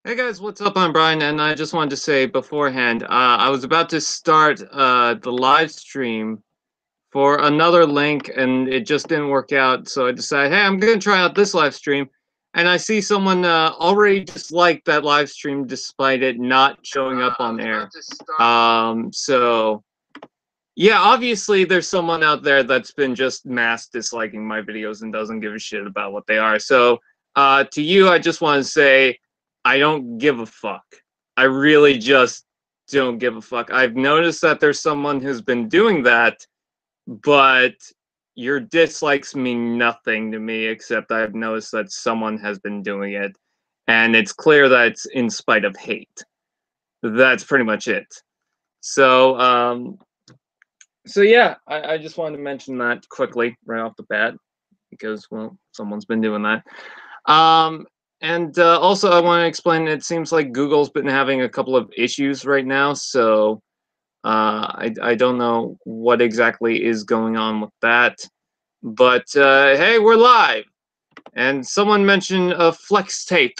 Hey guys, what's up? I'm Brian, and I just wanted to say beforehand, I was about to start the live stream for another link, and it just didn't work out. So I decided, hey, I'm gonna try out this live stream, and I see someone already disliked that live stream despite it not showing up on air. So yeah, obviously there's someone out there that's been just mass disliking my videos and doesn't give a shit about what they are. So to you, I just want to say, I don't give a fuck. I really just don't give a fuck. I've noticed that there's someone who's been doing that, but your dislikes mean nothing to me, except I've noticed that someone has been doing it, and it's clear that it's in spite of hate. That's pretty much it. So, so yeah, I just wanted to mention that quickly right off the bat because, well, someone's been doing that. And also, I want to explain. It seems like Google's been having a couple of issues right now, so I don't know what exactly is going on with that. But hey, we're live, and someone mentioned a flex tape,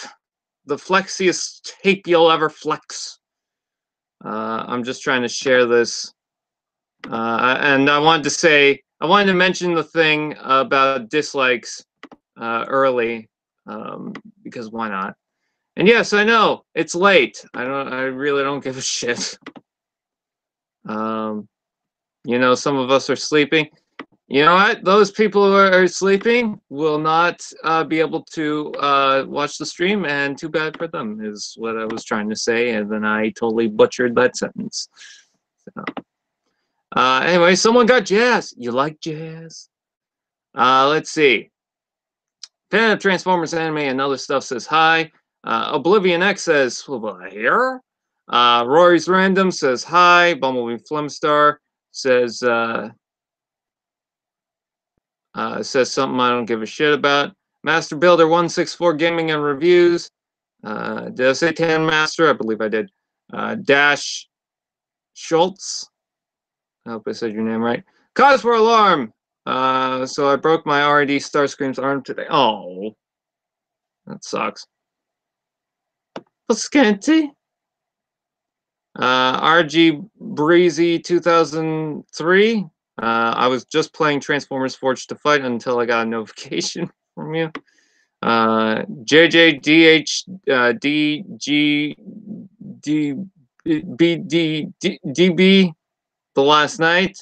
the flexiest tape you'll ever flex. I'm just trying to share this, and I wanted to mention the thing about dislikes early. Because why not? And yes, I know it's late. I really don't give a shit. You know, some of us are sleeping. You know what? Those people who are sleeping will not be able to watch the stream, and too bad for them, is what I was trying to say, and then I totally butchered that sentence. So, anyway, someone got jazz. You like jazz? Let's see. Fan of Transformers anime and other stuff says hi. Oblivion X says, well, here. Rory's Random says hi. Bumblebee Flimstar says says something I don't give a shit about. Master Builder 164 Gaming and Reviews. Did I say Tan Master? I believe I did. Dash Schultz. I hope I said your name right. Cause for alarm. So I broke my RD Starscream's arm today. Oh, that sucks. Scanty. RG Breezy 2003. I was just playing Transformers Forged to Fight until I got a notification from you. JJDHDGDBD the last night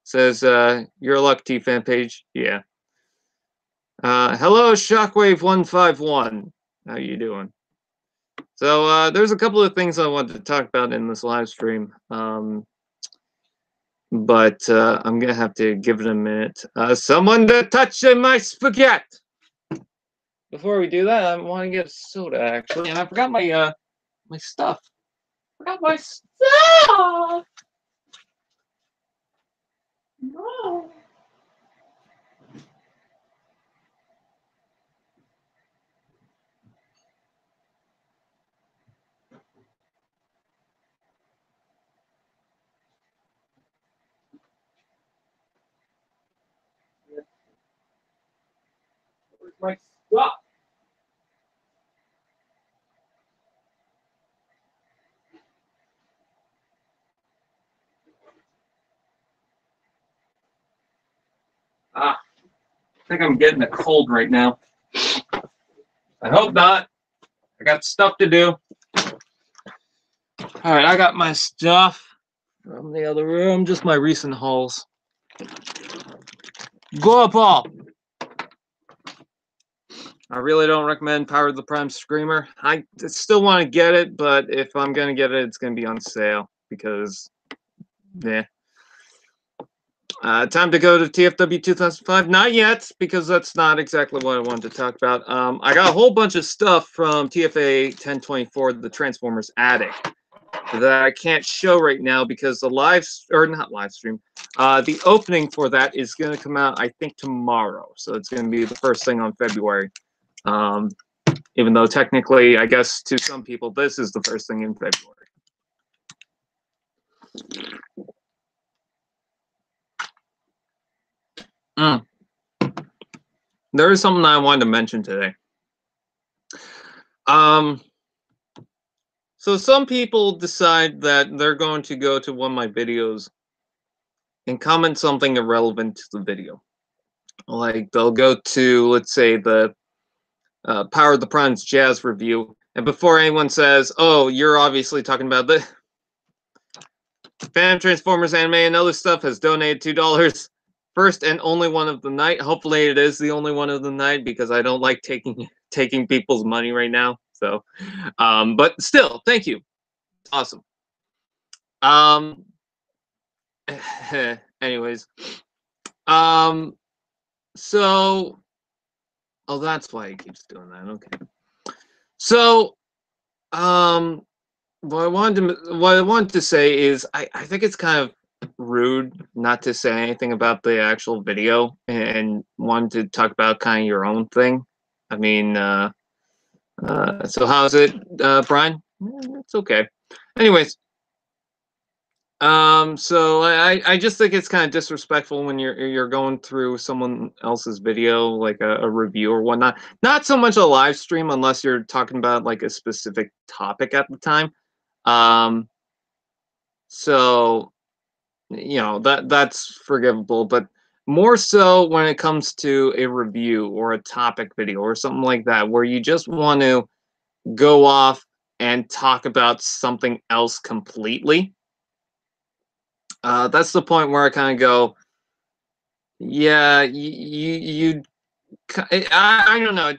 says your luck T fan page. Yeah. Hello Shockwave 151. How you doing? So there's a couple of things I wanted to talk about in this live stream, but I'm gonna have to give it a minute. Someone to touch my spaghetti. Before we do that, I want to get a soda actually, and I forgot my my stuff. Forgot my stuff. No. Where's my stuff? I think I'm getting a cold right now. I hope not. I got stuff to do. All right, I got my stuff from the other room, just my recent hauls. Go up all. I really don't recommend Power of the Prime Screamer. I still want to get it, but if I'm going to get it, it's going to be on sale because, yeah. Time to go to TFW 2005. Not yet, because that's not exactly what I wanted to talk about. I got a whole bunch of stuff from TFA 1024, the Transformers Attic, that I can't show right now because the the opening for that is going to come out, I think, tomorrow. So it's going to be the first thing on February. Even though technically, I guess to some people, this is the first thing in February. There is something I wanted to mention today. So some people decide that they're going to go to one of my videos and comment something irrelevant to the video. Like they'll go to, let's say, the Power of the Primes jazz review, and before anyone says, "Oh, you're obviously talking about the Fan Transformers anime and other stuff," has donated $2. First and only one of the night. Hopefully, it is the only one of the night because I don't like taking people's money right now. So, but still, thank you. Awesome. Um. Anyways, um. So, oh, that's why he keeps doing that. Okay. So, um, what I wanted to say is I think it's kind of rude not to say anything about the actual video and want to talk about kind of your own thing. I mean, so how's it, Brian? It's okay. Anyways, so I just think it's kind of disrespectful when you're going through someone else's video, like a review or whatnot. Not so much a live stream unless you're talking about like a specific topic at the time. Um, so that's forgivable, but more so when it comes to a review or a topic video or something like that, where you just want to go off and talk about something else completely. That's the point where I kind of go, yeah, I don't know.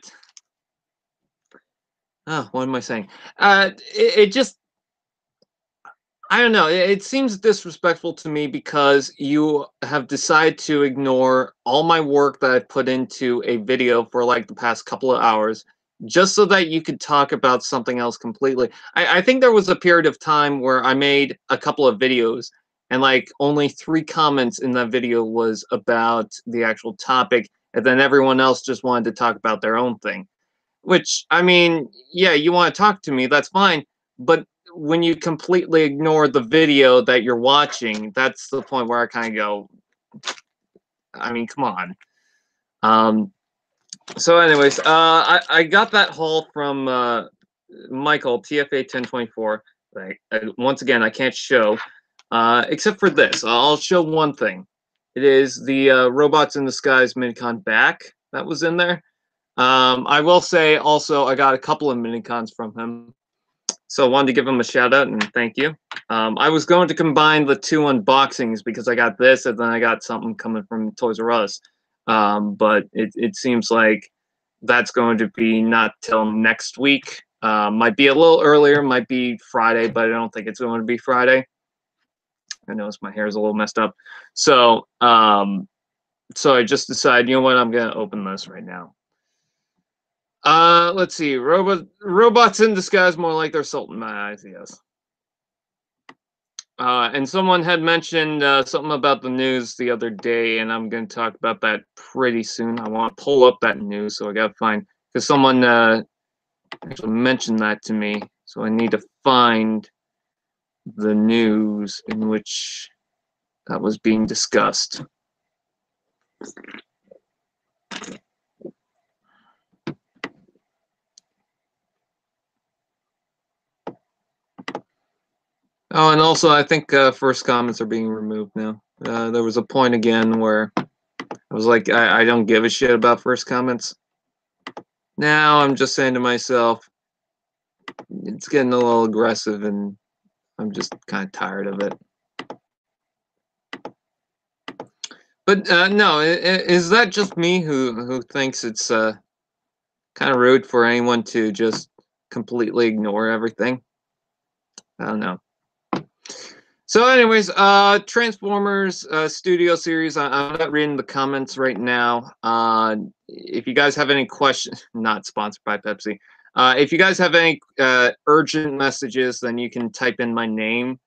Oh, what am I saying? It just, I don't know. It seems disrespectful to me because you have decided to ignore all my work that I've put into a video for like the past couple of hours just so that you could talk about something else completely. I think there was a period of time where I made a couple of videos and like only 3 comments in that video was about the actual topic, and then everyone else just wanted to talk about their own thing. Which, I mean, yeah, you want to talk to me, that's fine. But when you completely ignore the video that you're watching, that's the point where I kind of go, I mean, come on. So anyways, I got that haul from Michael, TFA 1024. Like, once again, I can't show, except for this. I'll show one thing. It is the Robots in Disguise minicon back that was in there. I will say also I got a couple of minicons from him, so I wanted to give him a shout out and thank you. I was going to combine the 2 unboxings because I got this and then I got something coming from Toys R Us, but it seems like that's going to be not till next week. Might be a little earlier, might be Friday, but I don't think it's going to be Friday. I notice my hair is a little messed up, so so I just decided, you know what, I'm gonna open this right now. Let's see. Robots in Disguise, more like they're salt in my eyes, yes. And someone had mentioned something about the news the other day, and I'm going to talk about that pretty soon. I want to pull up that news, so I got to find, because someone actually mentioned that to me, so I need to find the news in which that was being discussed. Oh, and also I think first comments are being removed now. There was a point again where I was like, I don't give a shit about first comments. Now I'm just saying to myself, it's getting a little aggressive and I'm just kind of tired of it. But no, is that just me who thinks it's kind of rude for anyone to just completely ignore everything? I don't know. So anyways, Transformers Studio Series, I'm not reading the comments right now. If you guys have any questions, not sponsored by Pepsi. If you guys have any urgent messages, then you can type in my name.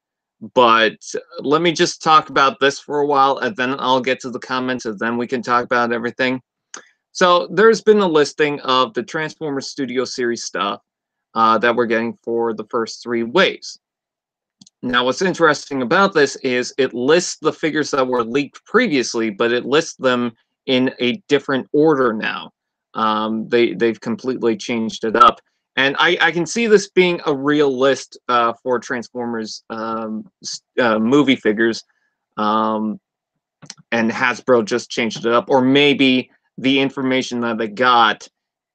But let me just talk about this for a while, and then I'll get to the comments, and then we can talk about everything. So there's been a listing of the Transformers Studio Series stuff that we're getting for the first 3 waves. Now, what's interesting about this is it lists the figures that were leaked previously, but it lists them in a different order now. They've completely changed it up. And I can see this being a real list for Transformers movie figures. And Hasbro just changed it up. Or maybe the information that they got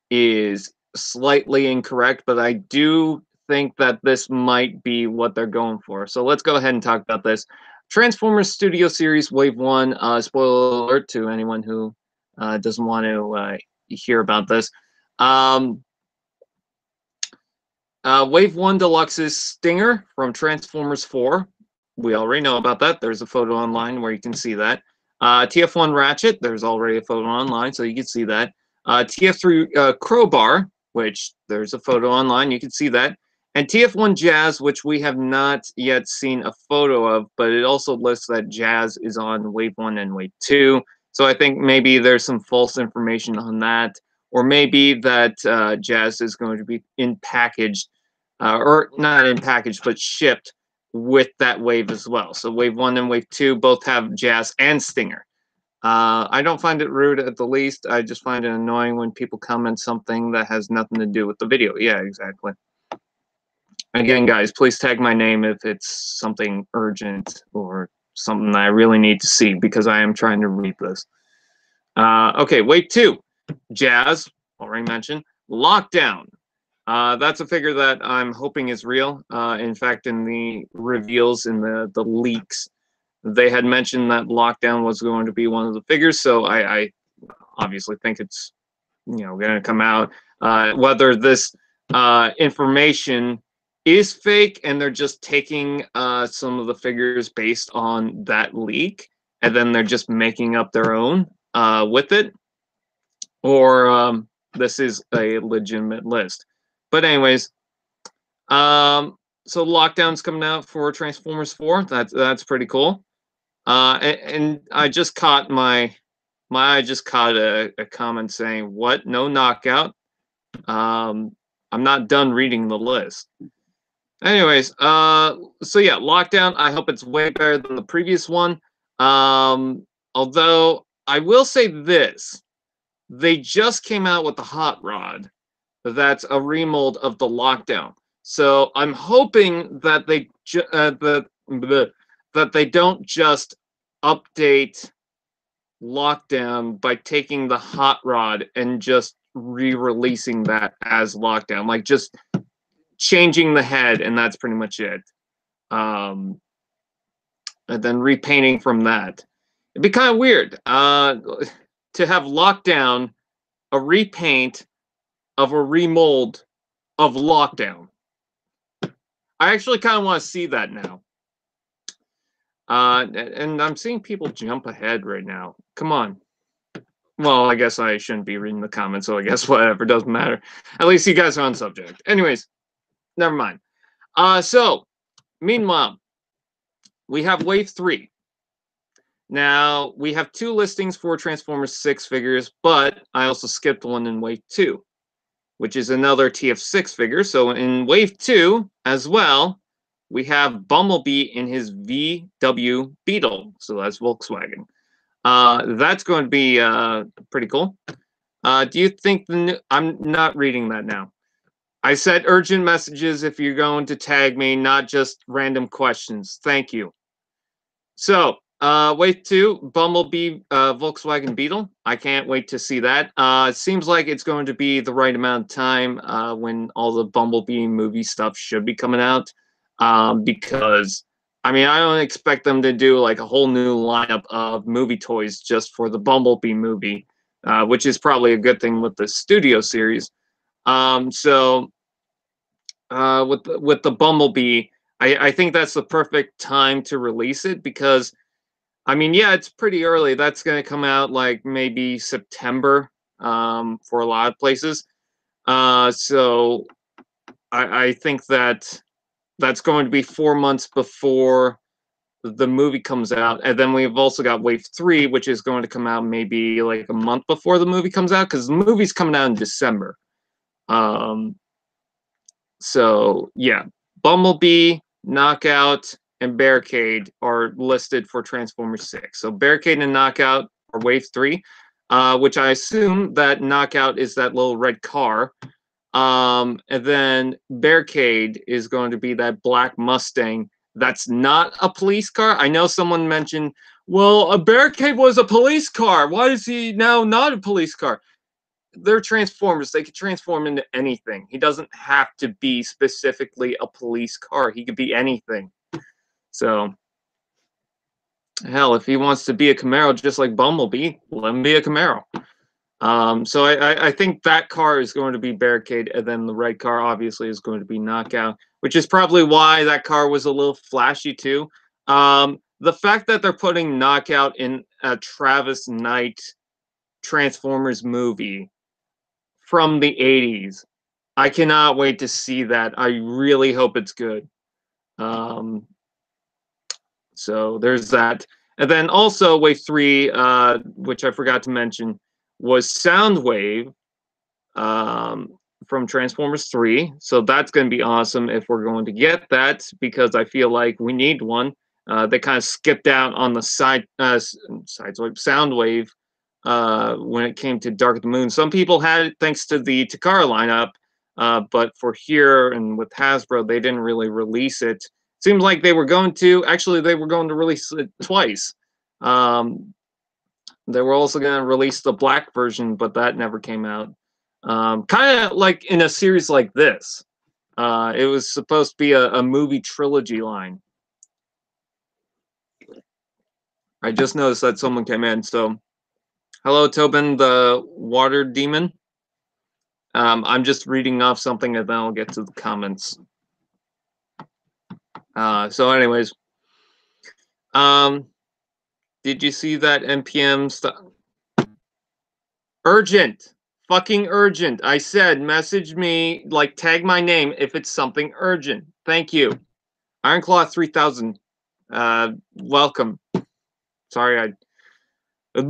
is slightly incorrect, but I do think that this might be what they're going for. So let's go ahead and talk about this. Transformers Studio Series Wave 1, spoiler alert to anyone who doesn't want to hear about this. Wave 1 Deluxe's Stinger from Transformers 4. We already know about that. There's a photo online where you can see that. TF1 Ratchet, there's already a photo online, so you can see that. TF3 Crowbar, which there's a photo online, you can see that. And TF1 Jazz, which we have not yet seen a photo of, but it also lists that Jazz is on Wave 1 and Wave 2. So I think maybe there's some false information on that. Or maybe that Jazz is going to be in packaged, or not in packaged, but shipped with that wave as well. So Wave 1 and Wave 2 both have Jazz and Stinger. I don't find it rude at the least. I just find it annoying when people comment something that has nothing to do with the video. Yeah, exactly. Again, guys, please tag my name if it's something urgent or something that I really need to see, because I am trying to read this. Okay, Wave 2. Jazz, already mentioned. Lockdown. That's a figure that I'm hoping is real. In fact, in the reveals, in the leaks, they had mentioned that Lockdown was going to be one of the figures, so I obviously think it's going to come out. Whether this information is fake and they're just taking some of the figures based on that leak, and then they're just making up their own with it, or this is a legitimate list. But anyways, so Lockdown's coming out for Transformers 4. That's pretty cool. And I just caught my eye just caught a comment saying, "What? No knockout?" I'm not done reading the list. Anyways, so yeah, Lockdown. I hope it's way better than the previous one. Although I will say this. They just came out with the Hot Rod. That's a remold of the Lockdown. So I'm hoping that they that they don't just update Lockdown by taking the Hot Rod and just re-releasing that as Lockdown, like just changing the head, and that's pretty much it. And then repainting from that. It'd be kind of weird. To have Lockdown, a repaint of a remold of Lockdown. I actually kind of want to see that now. And I'm seeing people jump ahead right now. Come on. Well, I guess I shouldn't be reading the comments, so I guess whatever, doesn't matter. At least you guys are on subject. Anyways, never mind. So, meanwhile, we have Wave 3. Now, we have 2 listings for Transformers 6 figures, but I also skipped one in Wave 2, which is another TF6 figure. So in Wave 2 as well, we have Bumblebee in his VW Beetle. So that's Volkswagen. That's going to be pretty cool. Do you think the new... I'm not reading that now. I said urgent messages if you're going to tag me, not just random questions. Thank you. So, Wave 2, Bumblebee Volkswagen Beetle. I can't wait to see that. It seems like it's going to be the right amount of time when all the Bumblebee movie stuff should be coming out. Because, I mean, I don't expect them to do like a whole new lineup of movie toys just for the Bumblebee movie, which is probably a good thing with the studio series. So, with the Bumblebee, I think that's the perfect time to release it because, I mean, yeah, it's pretty early. That's going to come out like maybe September for a lot of places. So I think that that's going to be 4 months before the movie comes out. And then we've also got Wave 3, which is going to come out maybe like a month before the movie comes out because the movie's coming out in December. So, yeah, Bumblebee, Knockout, and Barricade are listed for Transformers 6. So Barricade and Knockout are Wave 3, which I assume that Knockout is that little red car. And then Barricade is going to be that black Mustang. That's not a police car. I know someone mentioned, well, a Barricade was a police car. Why is he now not a police car? They're Transformers. They could transform into anything. He doesn't have to be specifically a police car. He could be anything. So, hell, if he wants to be a Camaro just like Bumblebee, let him be a Camaro. So I think that car is going to be Barricade, and then the red car obviously is going to be Knockout, which is probably why that car was a little flashy too. The fact that they're putting Knockout in a Travis Knight Transformers movie from the 80s, I cannot wait to see that. I really hope it's good. So there's that. And then also Wave 3, which I forgot to mention, was Soundwave from Transformers 3. So that's going to be awesome if we're going to get that, because I feel like we need one. They kind of skipped out on the Soundwave when it came to Dark of the Moon. Some people had it thanks to the Takara lineup, but for here and with Hasbro, they didn't really release it. Seems like they were going to. Actually, they were going to release it twice. They were also going to release the black version, but that never came out. Kind of like in a series like this. It was supposed to be a movie trilogy line. I just noticed that someone came in. So, hello, Tobin, the water demon. I'm just reading off something, and then I'll get to the comments. So, anyways, did you see that NPM stuff? Urgent. Fucking urgent. I said, message me, like, tag my name if it's something urgent. Thank you. Ironclaw 3000. Welcome. Sorry, I'm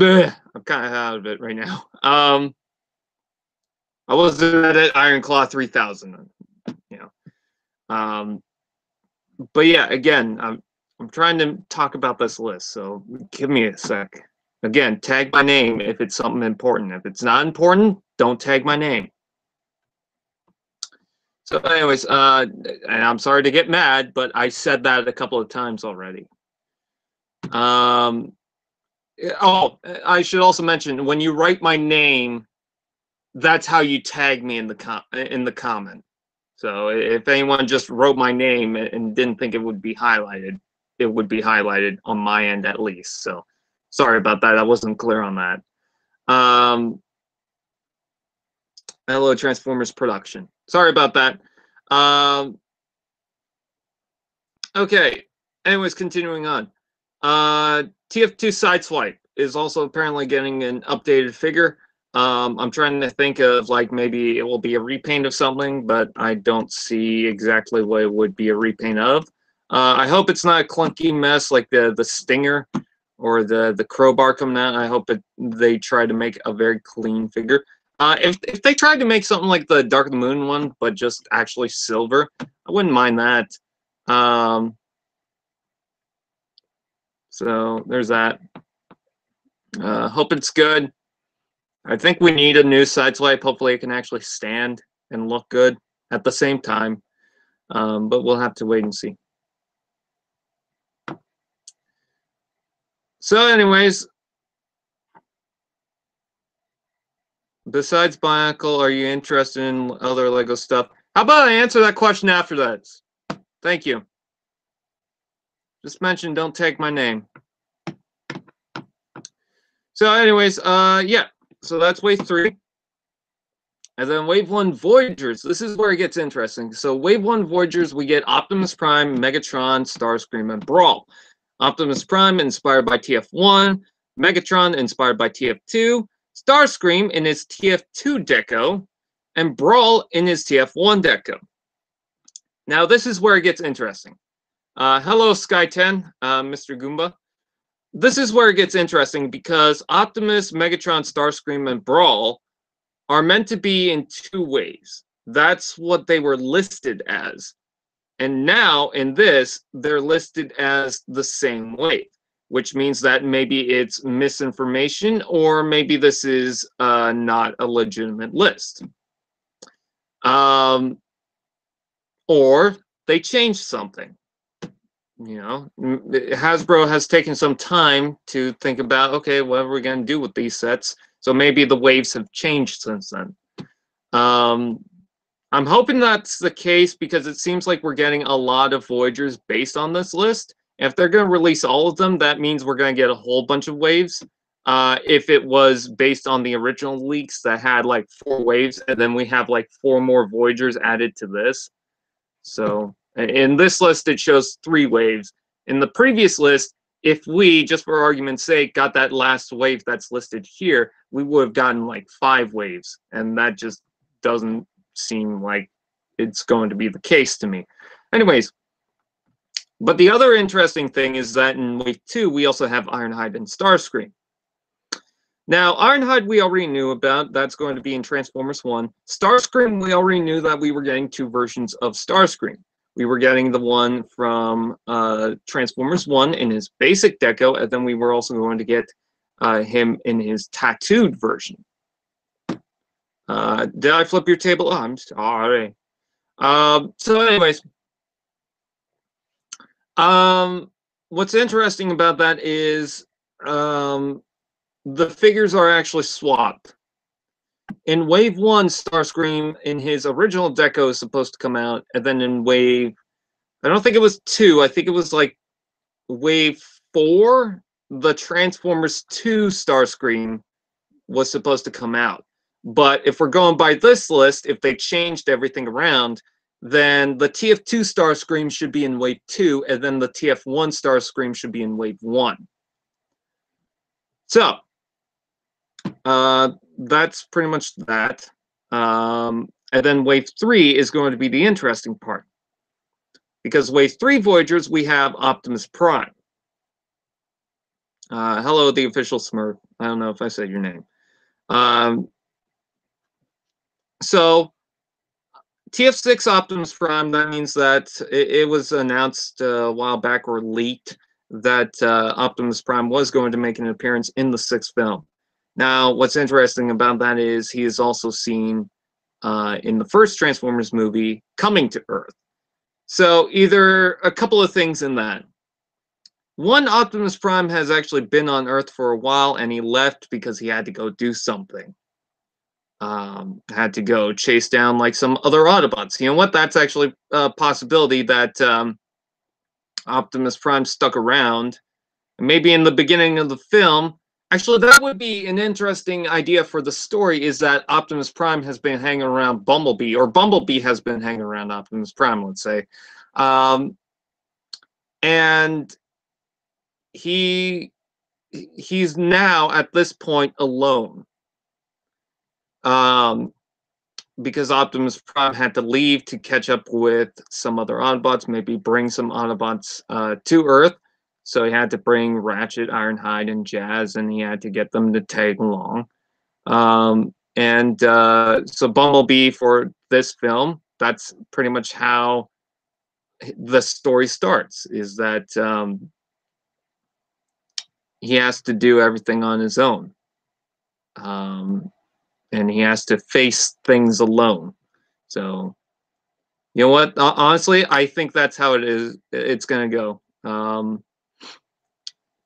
kind of out of it right now. I wasn't at Ironclaw 3000. You know. But yeah, again, I'm trying to talk about this list, so give me a sec. Again, tag my name if it's something important. If it's not important, don't tag my name. So anyways, and I'm sorry to get mad, but I said that a couple of times already. Oh, I should also mention, when you write my name, that's how you tag me in the comment. So if anyone just wrote my name and didn't think it would be highlighted, it would be highlighted on my end at least. So sorry about that. I wasn't clear on that. Hello, Transformers production. Sorry about that. Okay. Anyways, continuing on. TF2 Sideswipe is also apparently getting an updated figure. I'm trying to think of, like, maybe it will be a repaint of something, but I don't see exactly what it would be a repaint of. I hope it's not a clunky mess like the Stinger or the Crowbar coming out. I hope they try to make a very clean figure. If they tried to make something like the Dark of the Moon one, but just actually silver, I wouldn't mind that. So there's that. Hope it's good. I think we need a new Sideswipe. Hopefully it can actually stand and look good at the same time. But we'll have to wait and see. So anyways, besides Bionicle, are you interested in other LEGO stuff? How about I answer that question after that? Thank you. Just mention, don't take my name. So anyways, yeah. So that's Wave 3. And then Wave 1 Voyagers. This is where it gets interesting. So Wave 1 Voyagers, we get Optimus Prime, Megatron, Starscream, and Brawl. Optimus Prime inspired by TF1. Megatron inspired by TF2. Starscream in his TF2 deco. And Brawl in his TF1 deco. Now this is where it gets interesting. Hello, Sky10, Mr. Goomba. This is where it gets interesting because Optimus, Megatron, Starscream, and Brawl are meant to be in two ways. That's what they were listed as. And now in this, they're listed as the same wave, which means that maybe it's misinformation or maybe this is not a legitimate list. Or they changed something. You know, Hasbro has taken some time to think about, okay, what are we going to do with these sets? So maybe the waves have changed since then. I'm hoping that's the case because it seems like we're getting a lot of Voyagers based on this list. If they're going to release all of them, that means we're going to get a whole bunch of waves. If it was based on the original leaks that had like 4 waves, and then we have like 4 more Voyagers added to this. So in this list, it shows 3 waves. In the previous list, if we, just for argument's sake, got that last wave that's listed here, we would have gotten like 5 waves. And that just doesn't seem like it's going to be the case to me. Anyways, but the other interesting thing is that in wave 2, we also have Ironhide and Starscream. Now, Ironhide we already knew about. That's going to be in Transformers 1. Starscream, we already knew that we were getting 2 versions of Starscream. We were getting the one from Transformers 1 in his basic deco, and then we were also going to get him in his tattooed version. Did I flip your table? Oh, I'm sorry. So anyways, what's interesting about that is the figures are actually swapped. In Wave 1, Starscream in his original deco is supposed to come out, and then in Wave, I don't think it was 2, I think it was like Wave 4, the Transformers 2 Starscream was supposed to come out. But if we're going by this list, if they changed everything around, then the TF2 Starscream should be in Wave 2, and then the TF1 Starscream should be in Wave 1. So, that's pretty much that. And then Wave 3 is going to be the interesting part. Because Wave 3 Voyagers, we have Optimus Prime. Hello, the official Smurf. I don't know if I said your name. So, TF6 Optimus Prime, that means that it was announced a while back or leaked that Optimus Prime was going to make an appearance in the 6th film. Now, what's interesting about that is he is also seen in the first Transformers movie coming to Earth. So either a couple of things in that. One, Optimus Prime has actually been on Earth for a while, and he left because he had to go do something. Had to go chase down like some other Autobots. You know what? That's actually a possibility that Optimus Prime stuck around. Maybe in the beginning of the film. Actually, that would be an interesting idea for the story, is that Optimus Prime has been hanging around Bumblebee, or Bumblebee has been hanging around Optimus Prime, let's say. And he's now, at this point, alone. Because Optimus Prime had to leave to catch up with some other Autobots, maybe bring some Autobots to Earth. So he had to bring Ratchet, Ironhide, and Jazz, and he had to get them to tag along. So Bumblebee, for this film, that's pretty much how the story starts, is that he has to do everything on his own. And he has to face things alone. So, you know what? Honestly, I think that's how it is. It's going to go.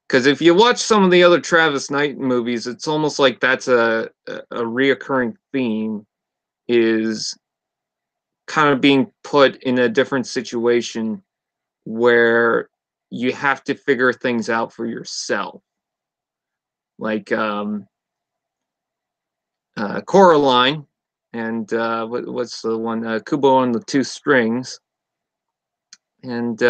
Because if you watch some of the other Travis Knight movies, it's almost like that's a reoccurring theme, is kind of being put in a different situation where you have to figure things out for yourself. Like Coraline, and what's the one? Kubo on the Two Strings. And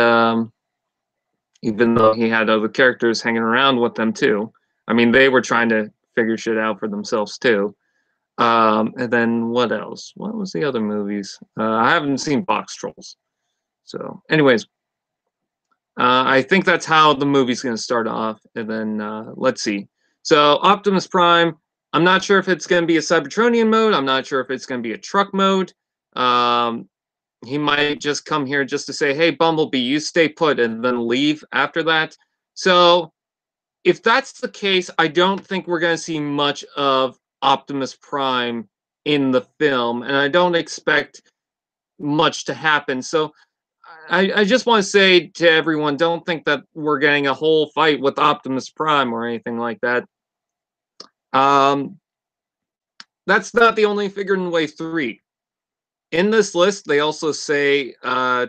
even though he had other characters hanging around with them too, I mean, they were trying to figure shit out for themselves too. And then what else? What was the other movies? I haven't seen Box Trolls. So, anyways, I think that's how the movie's going to start off. And then let's see. So, Optimus Prime. I'm not sure if it's going to be a Cybertronian mode. I'm not sure if it's going to be a truck mode. He might just come here just to say, hey, Bumblebee, you stay put, and then leave after that. So if that's the case, I don't think we're going to see much of Optimus Prime in the film, and I don't expect much to happen. So I just want to say to everyone, don't think that we're getting a whole fight with Optimus Prime or anything like that. Um, that's not the only figure in Wave 3. In this list, they also say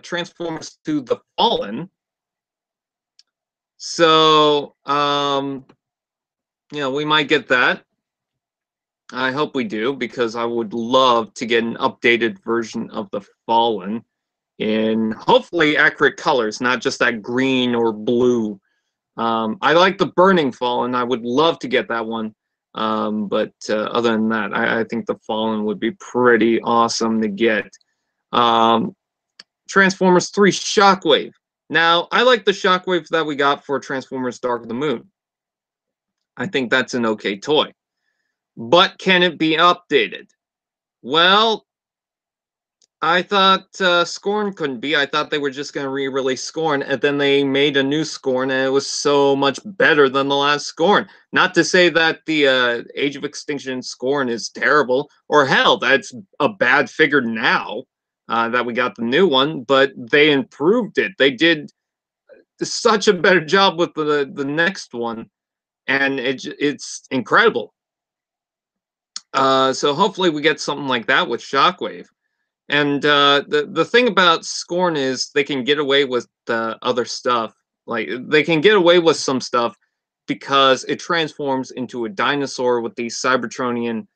Transformers to the Fallen. So, we might get that. I hope we do, because I would love to get an updated version of the Fallen in hopefully accurate colors, not just that green or blue. I like the Burning Fallen. I would love to get that one. But other than that, I think the Fallen would be pretty awesome to get. Transformers 3 Shockwave. Now, I like the Shockwave that we got for Transformers Dark of the Moon. I think that's an okay toy. But can it be updated? Well, I thought Scorn couldn't be. I thought they were just going to re-release Scorn, and then they made a new Scorn, and it was so much better than the last Scorn. Not to say that the Age of Extinction Scorn is terrible, or hell, that's a bad figure now that we got the new one, but they improved it. They did such a better job with the next one, and it's incredible. So hopefully we get something like that with Shockwave. And the thing about Scorn is they can get away with other stuff. Like, they can get away with some stuff because it transforms into a dinosaur with the Cybertronian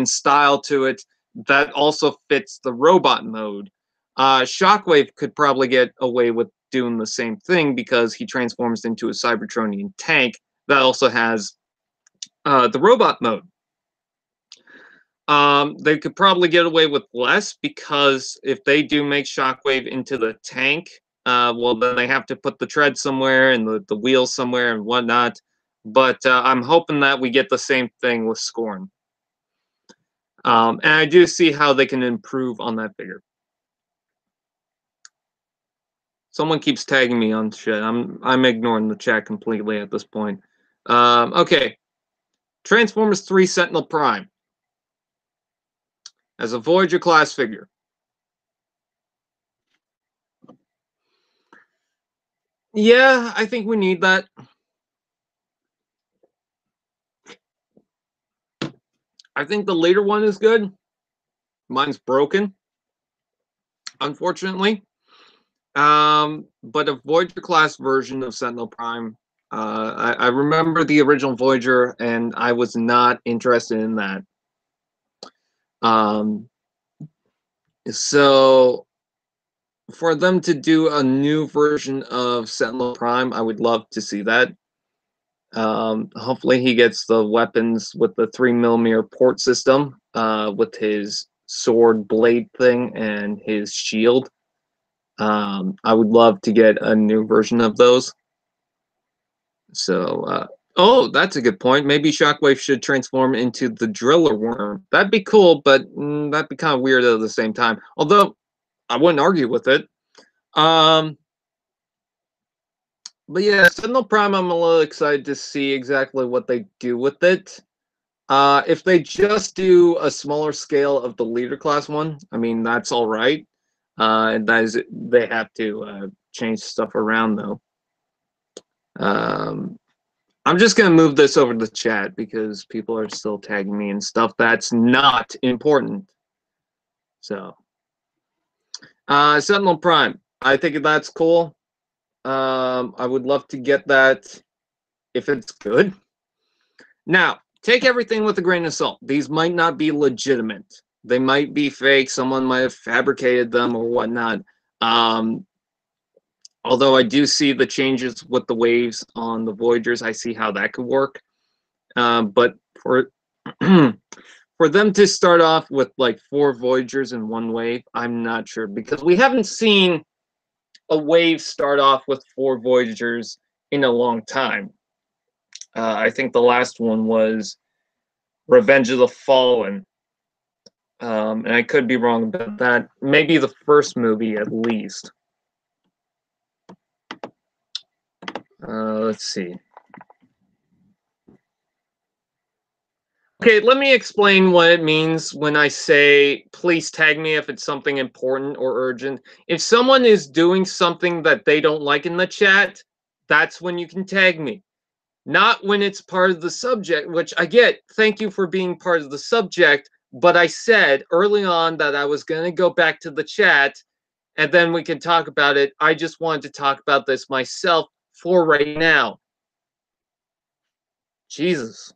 style to it that also fits the robot mode. Shockwave could probably get away with doing the same thing because he transforms into a Cybertronian tank that also has the robot mode. They could probably get away with less because if they do make Shockwave into the tank, well, then they have to put the tread somewhere and the wheels somewhere and whatnot. But I'm hoping that we get the same thing with Scorn. And I do see how they can improve on that figure. Someone keeps tagging me on shit. I'm ignoring the chat completely at this point. Okay. Transformers 3 Sentinel Prime as a Voyager class figure. Yeah, I think we need that. I think the later one is good. Mine's broken, unfortunately. But a Voyager class version of Sentinel Prime. I remember the original Voyager, and I was not interested in that. So for them to do a new version of Sentinel Prime, I would love to see that. Hopefully he gets the weapons with the 3mm port system, with his sword blade thing and his shield. I would love to get a new version of those. So, oh, that's a good point. Maybe Shockwave should transform into the Driller Worm. That'd be cool, but that'd be kind of weird at the same time. Although, I wouldn't argue with it. But yeah, Sentinel Prime, I'm a little excited to see exactly what they do with it. If they just do a smaller scale of the leader class one, I mean, that's all right. And that is, they have to change stuff around, though. I'm just going to move this over to the chat because people are still tagging me and stuff that's not important. So, Sentinel Prime, I think that's cool. I would love to get that if it's good. Now, take everything with a grain of salt. These might not be legitimate. They might be fake. Someone might have fabricated them or whatnot. Although I do see the changes with the waves on the Voyagers, I see how that could work. But for for them to start off with like 4 Voyagers in one wave, I'm not sure, because we haven't seen a wave start off with 4 Voyagers in a long time. I think the last one was Revenge of the Fallen. And I could be wrong about that. Maybe the first movie at least. Let's see. Okay, let me explain what it means when I say please tag me if it's something important or urgent. If someone is doing something that they don't like in the chat, that's when you can tag me. Not when it's part of the subject, which I get. Thank you for being part of the subject. But I said early on that I was going to go back to the chat and then we can talk about it. I just wanted to talk about this myself for right now. Jesus.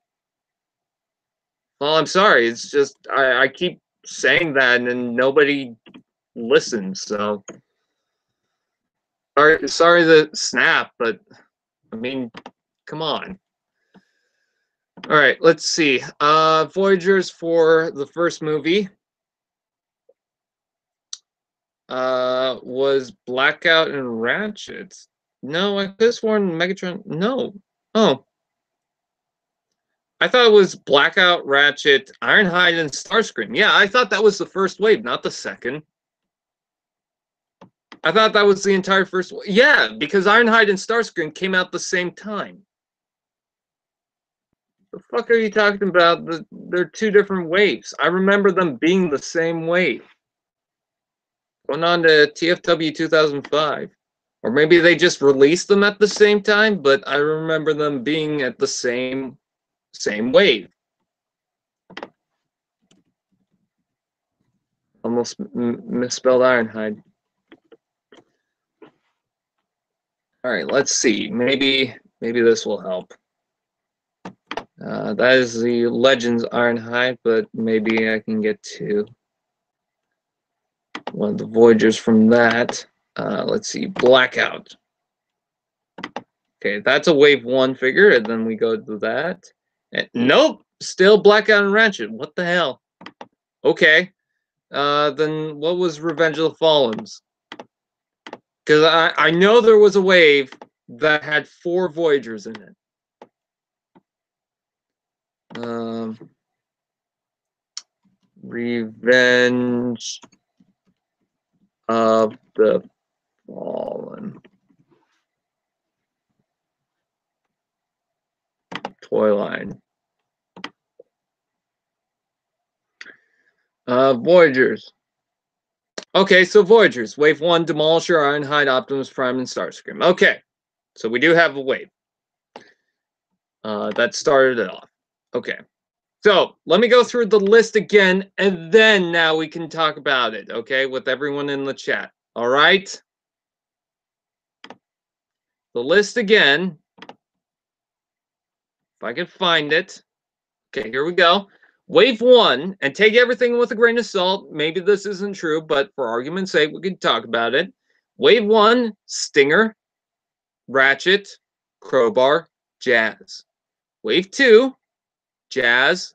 Well, I'm sorry. It's just I keep saying that and nobody listens. So sorry to snap, but I mean, come on. All right, let's see. Voyagers for the first movie was Blackout and Ratchet. No, I could have sworn Megatron. No. Oh. I thought it was Blackout, Ratchet, Ironhide, and Starscream. Yeah, I thought that was the first wave, not the second. I thought that was the entire first wave. Yeah, because Ironhide and Starscream came out the same time. The fuck are you talking about? They're two different waves. I remember them being the same wave. Going on to TFW 2005. Or maybe they just released them at the same time, but I remember them being at the same wave. Almost misspelled Ironhide. All right, let's see. Maybe this will help. That is the Legends Ironhide, but maybe I can get to one of the Voyagers from that. Let's see, Blackout. Okay, that's a Wave 1 figure, and then we go to that. And, nope, still Blackout and Ratchet. What the hell? Okay, then what was Revenge of the Fallens? Because I know there was a wave that had 4 Voyagers in it. Revenge of the Fallen. Toy line. Voyagers. Okay, so Voyagers. Wave 1, Demolisher, Ironhide, Optimus Prime, and Starscream. Okay, so we do have a wave. That started it off. Okay. So let me go through the list again, and then now we can talk about it, okay, with everyone in the chat. All right? The list again. If I can find it. Okay, here we go. Wave 1, and take everything with a grain of salt. Maybe this isn't true, but for argument's sake, we can talk about it. Wave 1, Stinger, Ratchet, Crowbar, Jazz. Wave 2, Jazz,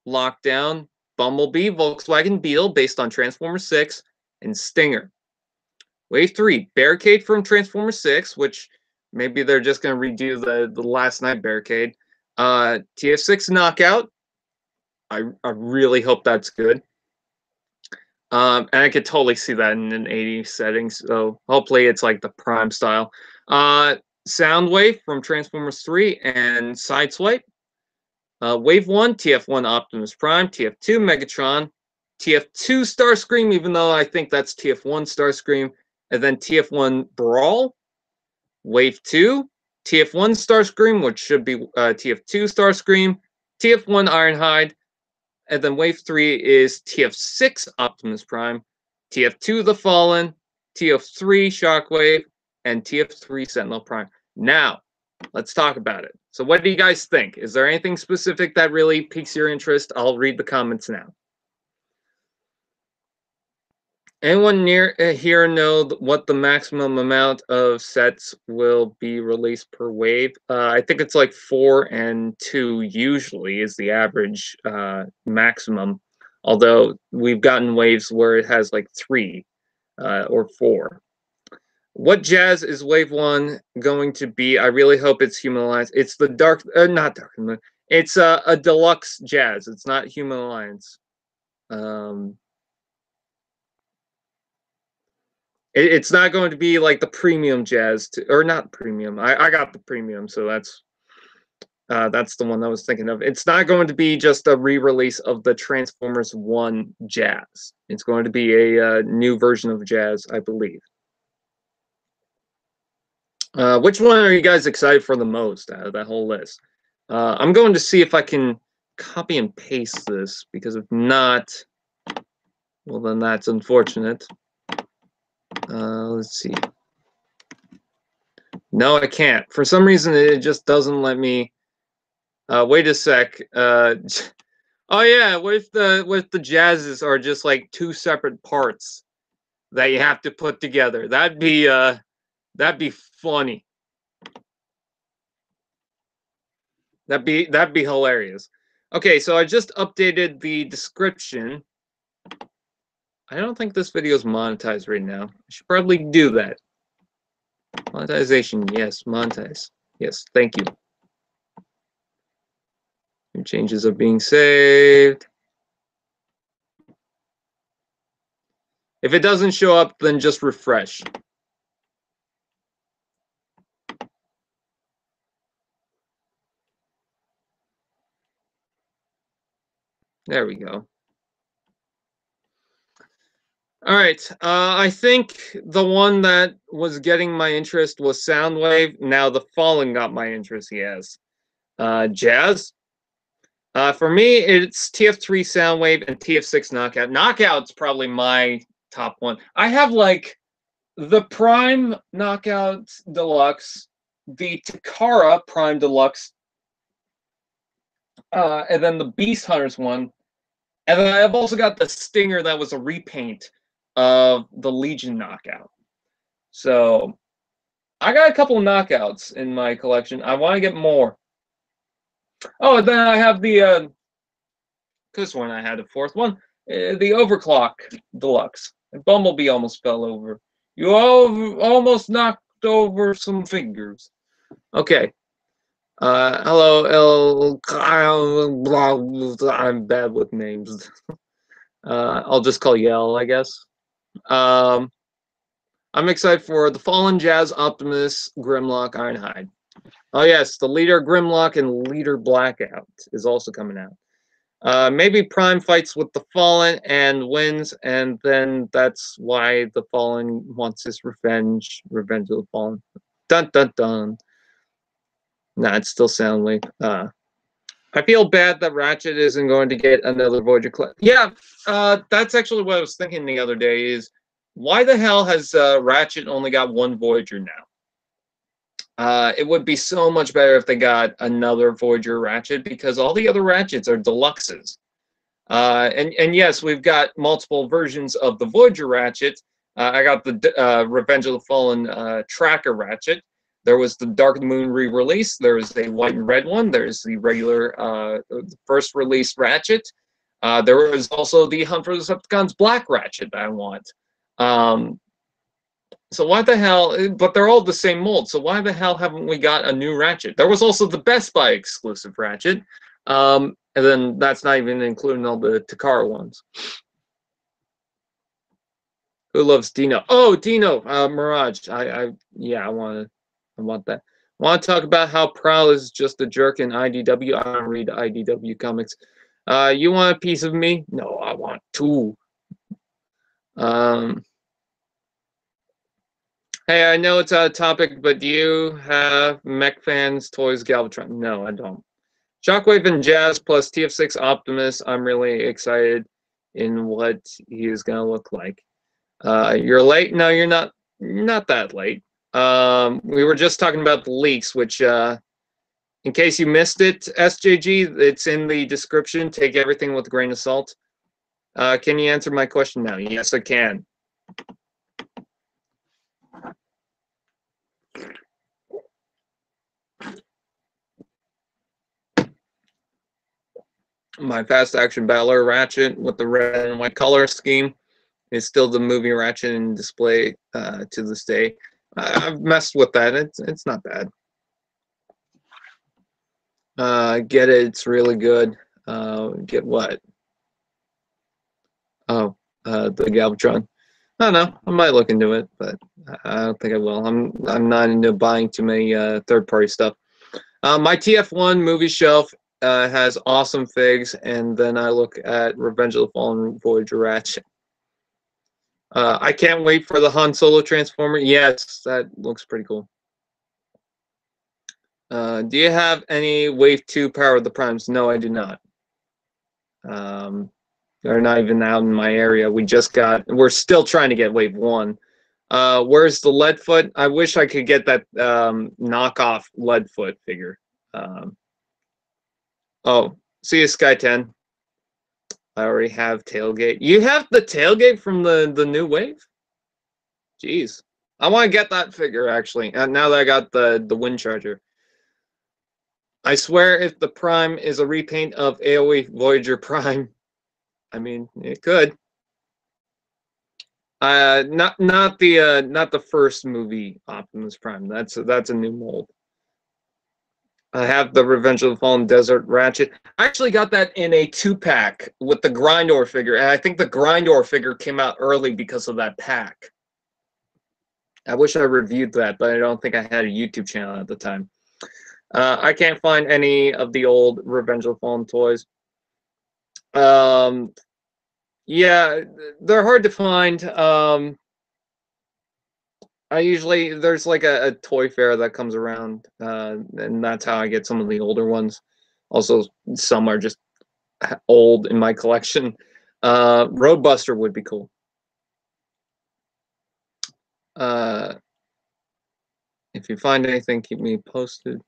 Lockdown, Bumblebee, Volkswagen Beetle based on Transformers 6, and Stinger. Wave 3, Barricade from Transformers 6, which maybe they're just going to redo the Last Night Barricade. TF6 Knockout. I really hope that's good. And I could totally see that in an 80s setting, so hopefully it's like the Prime style. Soundwave from Transformers 3 and Sideswipe. Wave 1, TF1 Optimus Prime, TF2 Megatron, TF2 Starscream, even though I think that's TF1 Starscream, and then TF1 Brawl. Wave 2, TF1 Starscream, which should be TF2 Starscream, TF1 Ironhide, and then Wave 3 is TF6 Optimus Prime, TF2 The Fallen, TF3 Shockwave, and TF3 Sentinel Prime. Now, let's talk about it. So what do you guys think? Is there anything specific that really piques your interest? I'll read the comments now. Anyone near here know what the maximum amount of sets will be released per wave? I think it's like 4 and 2 usually is the average maximum. Although we've gotten waves where it has like 3 or 4. What jazz is wave 1 going to be? I really hope it's Human Alliance. It's the not Dark. It's a deluxe jazz. It's not Human Alliance. It's not going to be like the premium jazz, or not premium. I got the premium, so that's That's the one I was thinking of. It's not going to be just a re-release of the Transformers 1 Jazz. It's going to be a new version of Jazz, I believe. Which one are you guys excited for the most out of that whole list? I'm going to see if I can copy and paste this, because if not, well, then that's unfortunate. Let's see. No, I can't. For some reason, it just doesn't let me. Wait a sec. Oh yeah, what if the jazzes are just like two separate parts that you have to put together? That'd be funny. That'd be hilarious. Okay, so I just updated the description. I don't think this video is monetized right now. I should probably do that. Monetization, yes, monetize. Yes, thank you. New changes are being saved. If it doesn't show up, then just refresh. There we go. All right. I think the one that was getting my interest was Soundwave. Now the Fallen got my interest, yes. Jazz. For me, it's TF3 Soundwave and TF6 Knockout. Knockout's probably my top one. I have like the Prime Knockout Deluxe, the Takara Prime Deluxe, and then the Beast Hunters one. And then I've also got the Stinger that was a repaint of the Legion Knockout. So I got a couple of knockouts in my collection. I want to get more. Oh, and then I have the this one. I had a fourth one, the Overclock Deluxe. Bumblebee almost fell over. You almost knocked over some fingers. Okay. Hello, I'm bad with names. I'll just call you L, I guess. I'm excited for the Fallen, Jazz, Optimus, Grimlock, Ironhide. Oh yes, the Leader Grimlock and Leader Blackout is also coming out. Maybe Prime fights with the Fallen and wins, and then that's why the Fallen wants his revenge. Revenge of the Fallen. Dun dun dun. Nah, it's still Soundwave. I feel bad that Ratchet isn't going to get another Voyager class. Yeah, that's actually what I was thinking the other day is, why the hell has Ratchet only got one Voyager now? It would be so much better if they got another Voyager Ratchet, because all the other Ratchets are deluxes. And yes, we've got multiple versions of the Voyager Ratchet. I got the Revenge of the Fallen Tracker Ratchet. There was the Dark Moon re-release. There's a white and red one. There's the regular first release Ratchet. There was also the Hunt for the Decepticons Black Ratchet that I want. So why the hell, but they're all the same mold, so why the hell haven't we got a new Ratchet? There was also the Best Buy exclusive Ratchet, and then that's not even including all the Takara ones. Who loves Dino? Oh, Dino, Mirage. Yeah, I want that. I want to talk about how Prowl is just a jerk in IDW. I don't read IDW comics. You want a piece of me? No, I want two. Hey, I know it's out of topic, but do you have Mech Fans Toys Galvatron? No, I don't. Shockwave and Jazz plus TF6 Optimus. I'm really excited in what he is going to look like. You're late? No, you're not. Not that late. We were just talking about the leaks, which, in case you missed it, SJG, it's in the description. Take everything with a grain of salt. Can you answer my question now? Yes, I can. My fast action battler Ratchet with the red and white color scheme is still the movie Ratchet in display to this day. I've messed with that. It's not bad. Get it. It's really good. Get what? Oh, the Galvatron. I don't know. I might look into it, but I don't think I will. I'm not into buying too many third-party stuff. My TF1 movie shelf has awesome figs, and then I look at Revenge of the Fallen Voyager Ratchet. I can't wait for the Han Solo Transformer. Yes, that looks pretty cool. Do you have any Wave 2 Power of the Primes? No, I do not. They're not even out in my area. We're still trying to get Wave 1. Where's the Leadfoot? I wish I could get that knockoff Leadfoot figure. Oh, see you, Sky 10. I already have Tailgate. You have the Tailgate from the new Wave? Jeez. I want to get that figure, actually, now that I got the Wind Charger. I swear if the Prime is a repaint of AoE Voyager Prime, I mean, it could. Not the first movie Optimus Prime. That's a new mold. I have the Revenge of the Fallen Desert Ratchet. I actually got that in a 2-pack with the Grindor figure, and I think the Grindor figure came out early because of that pack. I wish I reviewed that, but I don't think I had a YouTube channel at the time. I can't find any of the old Revenge of the Fallen toys. Yeah, they're hard to find. There's like a toy fair that comes around, and that's how I get some of the older ones. Also, some are just old in my collection. Roadbuster would be cool. If you find anything, keep me posted.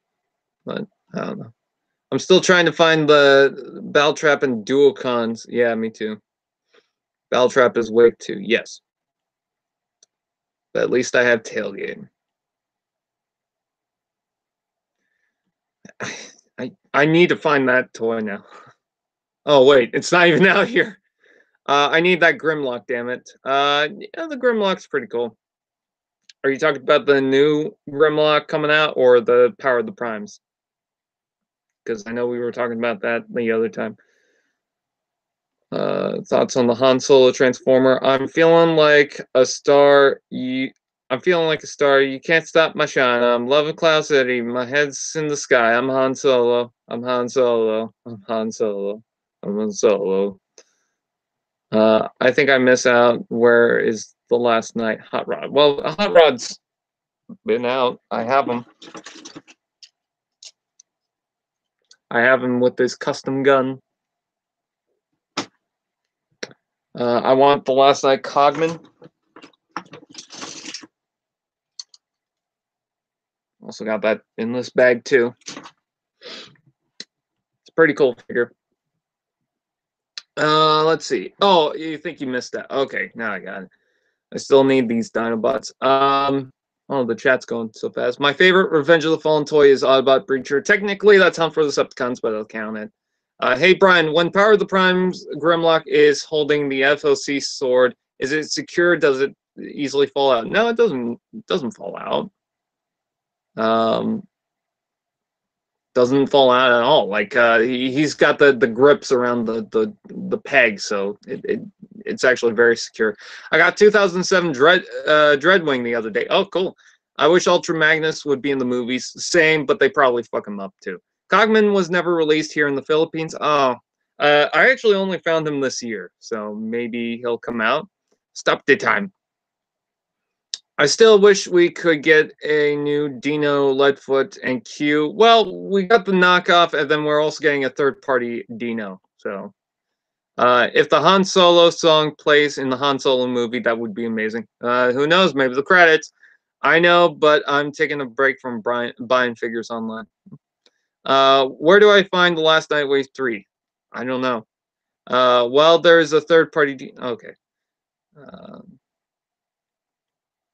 But I don't know. I'm still trying to find the Battletrap and Duocons. Yeah, me too. Battletrap is Wave 2, yes. But at least I have Tailgate. I need to find that toy now. Oh wait, it's not even out here. I need that Grimlock, damn it. Yeah, the Grimlock's pretty cool. Are you talking about the new Grimlock coming out or the Power of the Primes? Because I know we were talking about that the other time. Thoughts on the Han Solo Transformer? I'm feeling like a star. I'm feeling like a star. You can't stop my shine. I'm loving Cloud City. My head's in the sky. I'm Han Solo. I'm Han Solo. I'm Han Solo. I'm Han Solo. I think I miss out. Where is the last night Hot Rod? Well, Hot Rod's been out. I have him. I have him with this custom gun. I want the last night Cogman. Also got that in this bag too. It's a pretty cool figure. Let's see. Oh, you think you missed that? Okay, now I got it. I still need these Dinobots. Oh, the chat's going so fast. My favorite Revenge of the Fallen toy is Autobot Breacher. Technically, that's Hunt for the Decepticons, but I'll count it. Hey, Brian, when Power of the Primes Grimlock is holding the FOC sword, is it secure? Does it easily fall out? No, it doesn't. It doesn't fall out. Doesn't fall out at all. Like he's got the grips around the peg, so it's actually very secure. I got 2007 Dreadwing the other day. Oh, cool. I wish Ultra Magnus would be in the movies. Same, but they probably fuck him up too. Cogman was never released here in the Philippines. Oh, I actually only found him this year, so maybe he'll come out. Stop the time. I still wish we could get a new Dino, Leadfoot, and Q. Well, we got the knockoff, and then we're also getting a third-party Dino. So, if the Han Solo song plays in the Han Solo movie, that would be amazing. Who knows? Maybe the credits. I know, but I'm taking a break from buying figures online. Where do I find the Last Night Wave 3? I don't know. Well, there's a third-party Dino. Okay.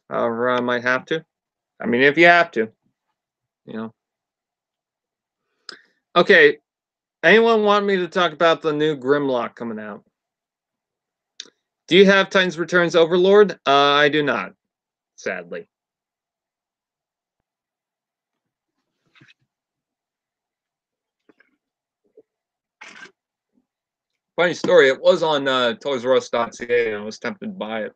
However, I might have to. I mean, if you have to, you know. Okay, anyone want me to talk about the new Grimlock coming out? Do you have Titans Returns Overlord? I do not, sadly. Funny story, it was on ToysRUs.ca and I was tempted to buy it.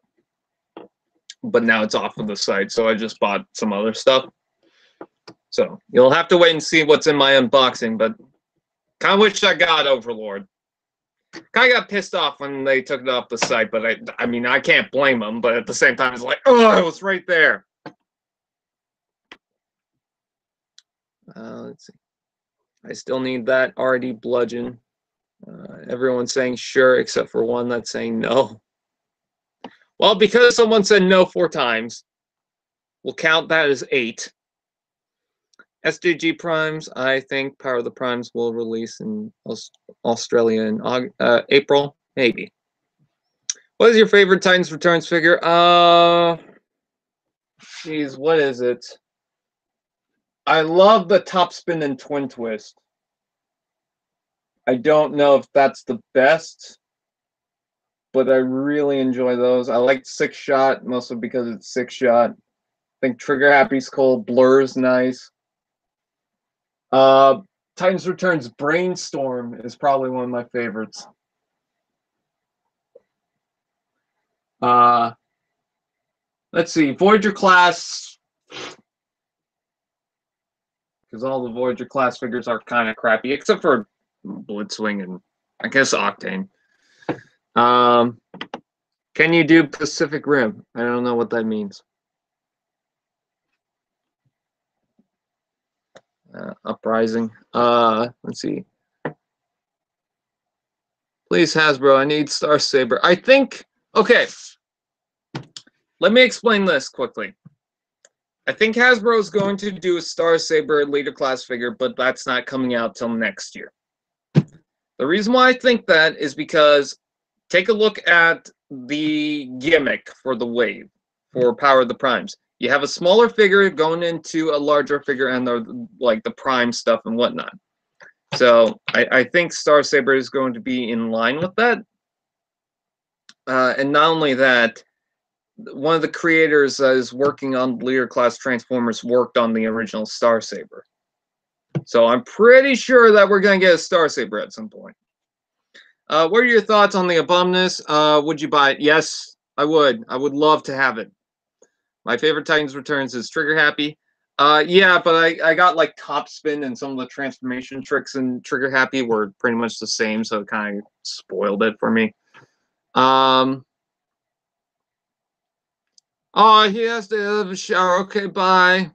But now it's off of the site, so I just bought some other stuff. So you'll have to wait and see what's in my unboxing, but kind of wish I got Overlord. Kind of got pissed off when they took it off the site, but I mean, I can't blame them, but at the same time, it's like, oh, it was right there. Let's see. I still need that RD bludgeon. Everyone's saying sure, except for one that's saying no. Well, because someone said no 4 times, we'll count that as 8. SDG Primes, I think Power of the Primes will release in Australia in April, maybe. What is your favorite Titans Returns figure? Geez, what is it? I love the Top Spin and Twin Twist. I don't know if that's the best, but I really enjoy those. I like 6-shot, mostly because it's 6-shot. I think Trigger Happy's cool. Blur's nice. Titans Returns Brainstorm is probably one of my favorites. Let's see, Voyager class, because all the Voyager class figures are kind of crappy, except for Blitzwing and I guess Octane. Can you do Pacific Rim? I don't know what that means. Uprising. Let's see. Please, Hasbro, I need Star Saber. I think, okay. Let me explain this quickly. I think Hasbro is going to do a Star Saber Leader class figure, but that's not coming out till next year. The reason why I think that is because take a look at the gimmick for the wave for Power of the Primes. You have a smaller figure going into a larger figure and the prime stuff and whatnot. So I think Star Saber is going to be in line with that. And not only that, one of the creators that is working on Leader class Transformers worked on the original Star Saber. So I'm pretty sure that we're going to get a Star Saber at some point. What are your thoughts on the Abominus? Would you buy it? Yes, I would. I would love to have it. My favorite Titans Returns is Trigger Happy. Yeah, but I got like Top Spin and some of the transformation tricks in Trigger Happy were pretty much the same, so it kind of spoiled it for me. Oh, he has to have a shower. Okay, bye.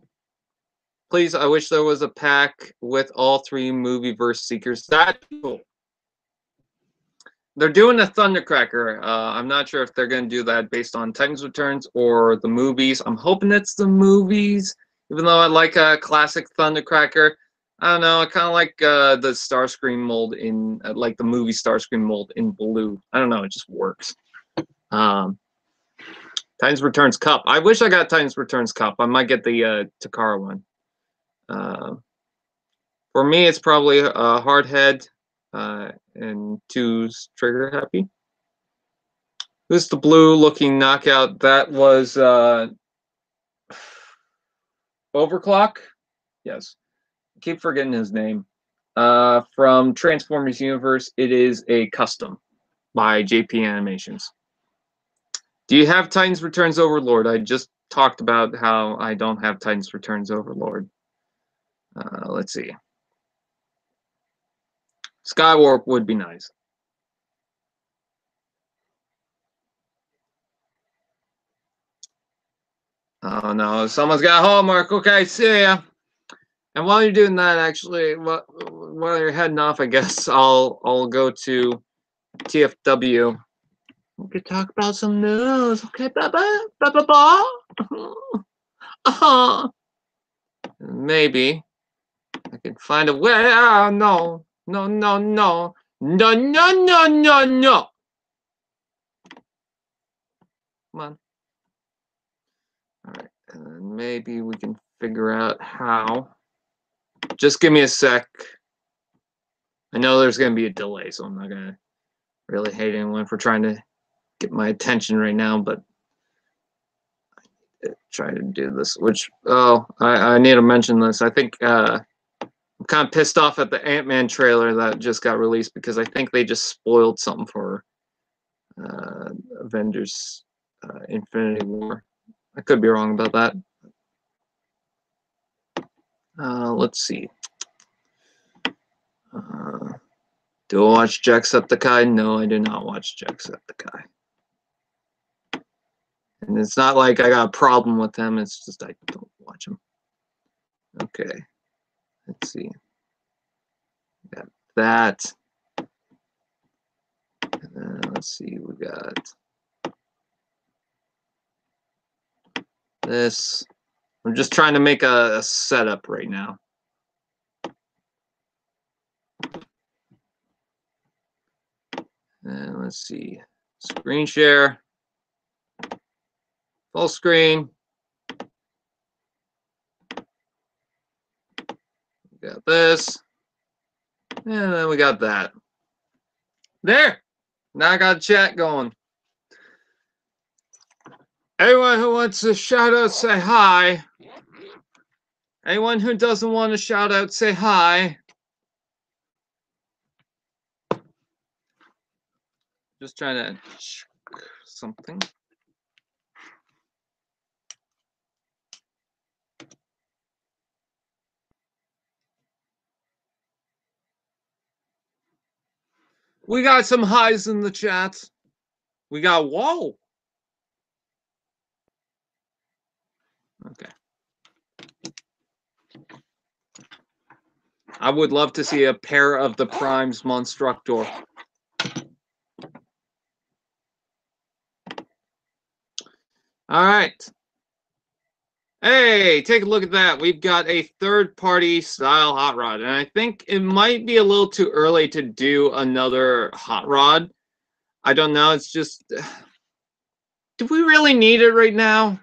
Please, I wish there was a pack with all 3 Movieverse Seekers. That's cool. They're doing a Thundercracker. I'm not sure if they're going to do that based on Titans Returns or the movies. I'm hoping it's the movies, even though I like a classic Thundercracker. I don't know. I kind of like the Starscream mold in, like the movie Starscream mold in blue. I don't know. It just works. Titans Returns Cup. I wish I got Titans Returns Cup. I might get the Takara one. For me, it's probably Hardhead and 2's Trigger Happy. This is the blue-looking knockout. That was Overclock. Yes, I keep forgetting his name. From Transformers Universe, it is a custom by JP Animations. Do you have Titans Returns Overlord? I just talked about how I don't have Titans Returns Overlord. Let's see. Skywarp would be nice. Oh no, someone's got homework. Okay, see ya. And while you're doing that, actually, while you're heading off, I guess I'll go to TFW. We could talk about some news. Okay, bye. Maybe I can find a way. Oh, no. No. Come on. All right, and maybe we can figure out how. Just give me a sec. I know there's going to be a delay, so I'm not going to really hate anyone for trying to get my attention right now, but I try to do this, which, I need to mention this. I think I'm kind of pissed off at the Ant-Man trailer that just got released because I think they just spoiled something for Avengers Infinity War. I could be wrong about that. Let's see. Do I watch Jacksepticeye? No, I do not watch Jacksepticeye. And it's not like I got a problem with him. It's just I don't watch him. Okay. Let's see. Got that. Let's see. We got this. I'm just trying to make a setup right now. And let's see. Screen share. Full screen. We got this. And then we got that. There. Now I got chat going. Anyone who wants to shout out, say hi. Anyone who doesn't want to shout out, say hi. Just trying to check something. We got some highs in the chat. We got whoa. Okay. I would love to see a pair of the Primes Monstructor. All right. Hey, take a look at that. We've got a third-party style hot rod, and I think it might be a little too early to do another hot rod. I don't know. It's just, do we really need it right now?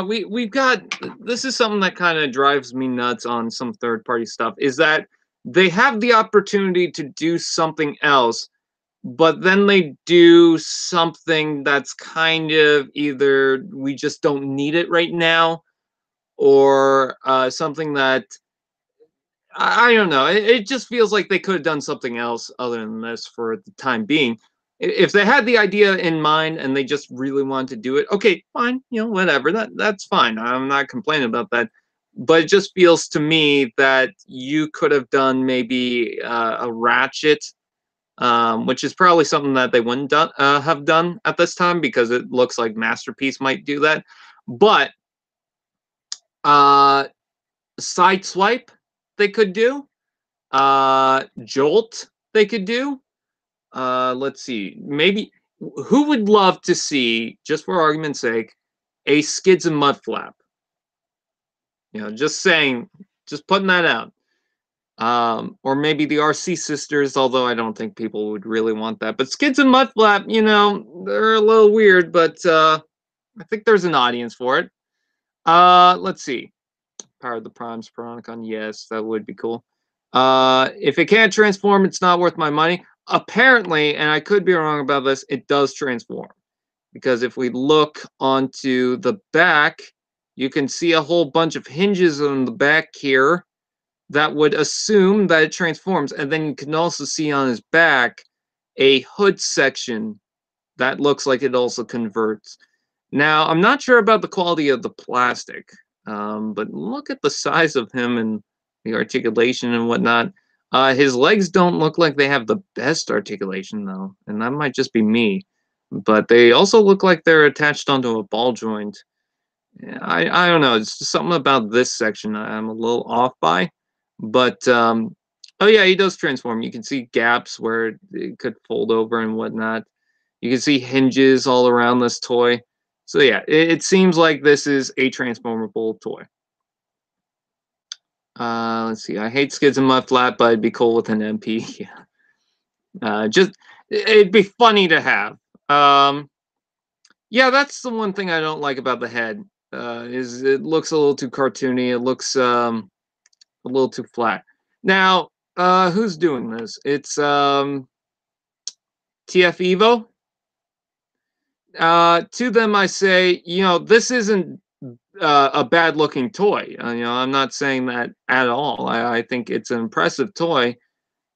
We've got, this is something that kind of drives me nuts on some third-party stuff, is that they have the opportunity to do something else, but then they do something that's kind of either we just don't need it right now, or something that I don't know. It just feels like they could have done something else other than this for the time being. If they had the idea in mind and they just really wanted to do it, okay, fine, whatever. That's fine. I'm not complaining about that. But it just feels to me that you could have done maybe a ratchet, which is probably something that they wouldn't have done at this time because it looks like Masterpiece might do that. But Sideswipe they could do. Jolt they could do. Let's see. Maybe who would love to see, just for argument's sake, a Skids and Mudflap? Just saying, just putting that out. Or maybe the RC Sisters, although I don't think people would really want that. But Skids and Mudflap, they're a little weird, but I think there's an audience for it. Let's see. Power of the Primes, Piranacon, yes, that would be cool. If it can't transform, it's not worth my money. Apparently, and I could be wrong about this, it does transform. Because if we look onto the back, you can see a whole bunch of hinges on the back here that would assume that it transforms. And then you can also see on his back a hood section that looks like it also converts. Now, I'm not sure about the quality of the plastic, but look at the size of him and the articulation and whatnot. His legs don't look like they have the best articulation, though, and that might just be me. But they also look like they're attached onto a ball joint. I don't know. It's just something about this section I'm a little off by. But, oh yeah, he does transform. You can see gaps where it could fold over and whatnot. You can see hinges all around this toy. So yeah, it seems like this is a transformable toy. Let's see. I hate Skids and Mudflap, but it'd be cool with an MP. Yeah. It'd be funny to have. Yeah, that's the one thing I don't like about the head. Is it looks a little too cartoony. It looks a little too flat. Now, who's doing this? It's TF Evo. To them, I say, this isn't a bad looking toy. I'm not saying that at all. I think it's an impressive toy.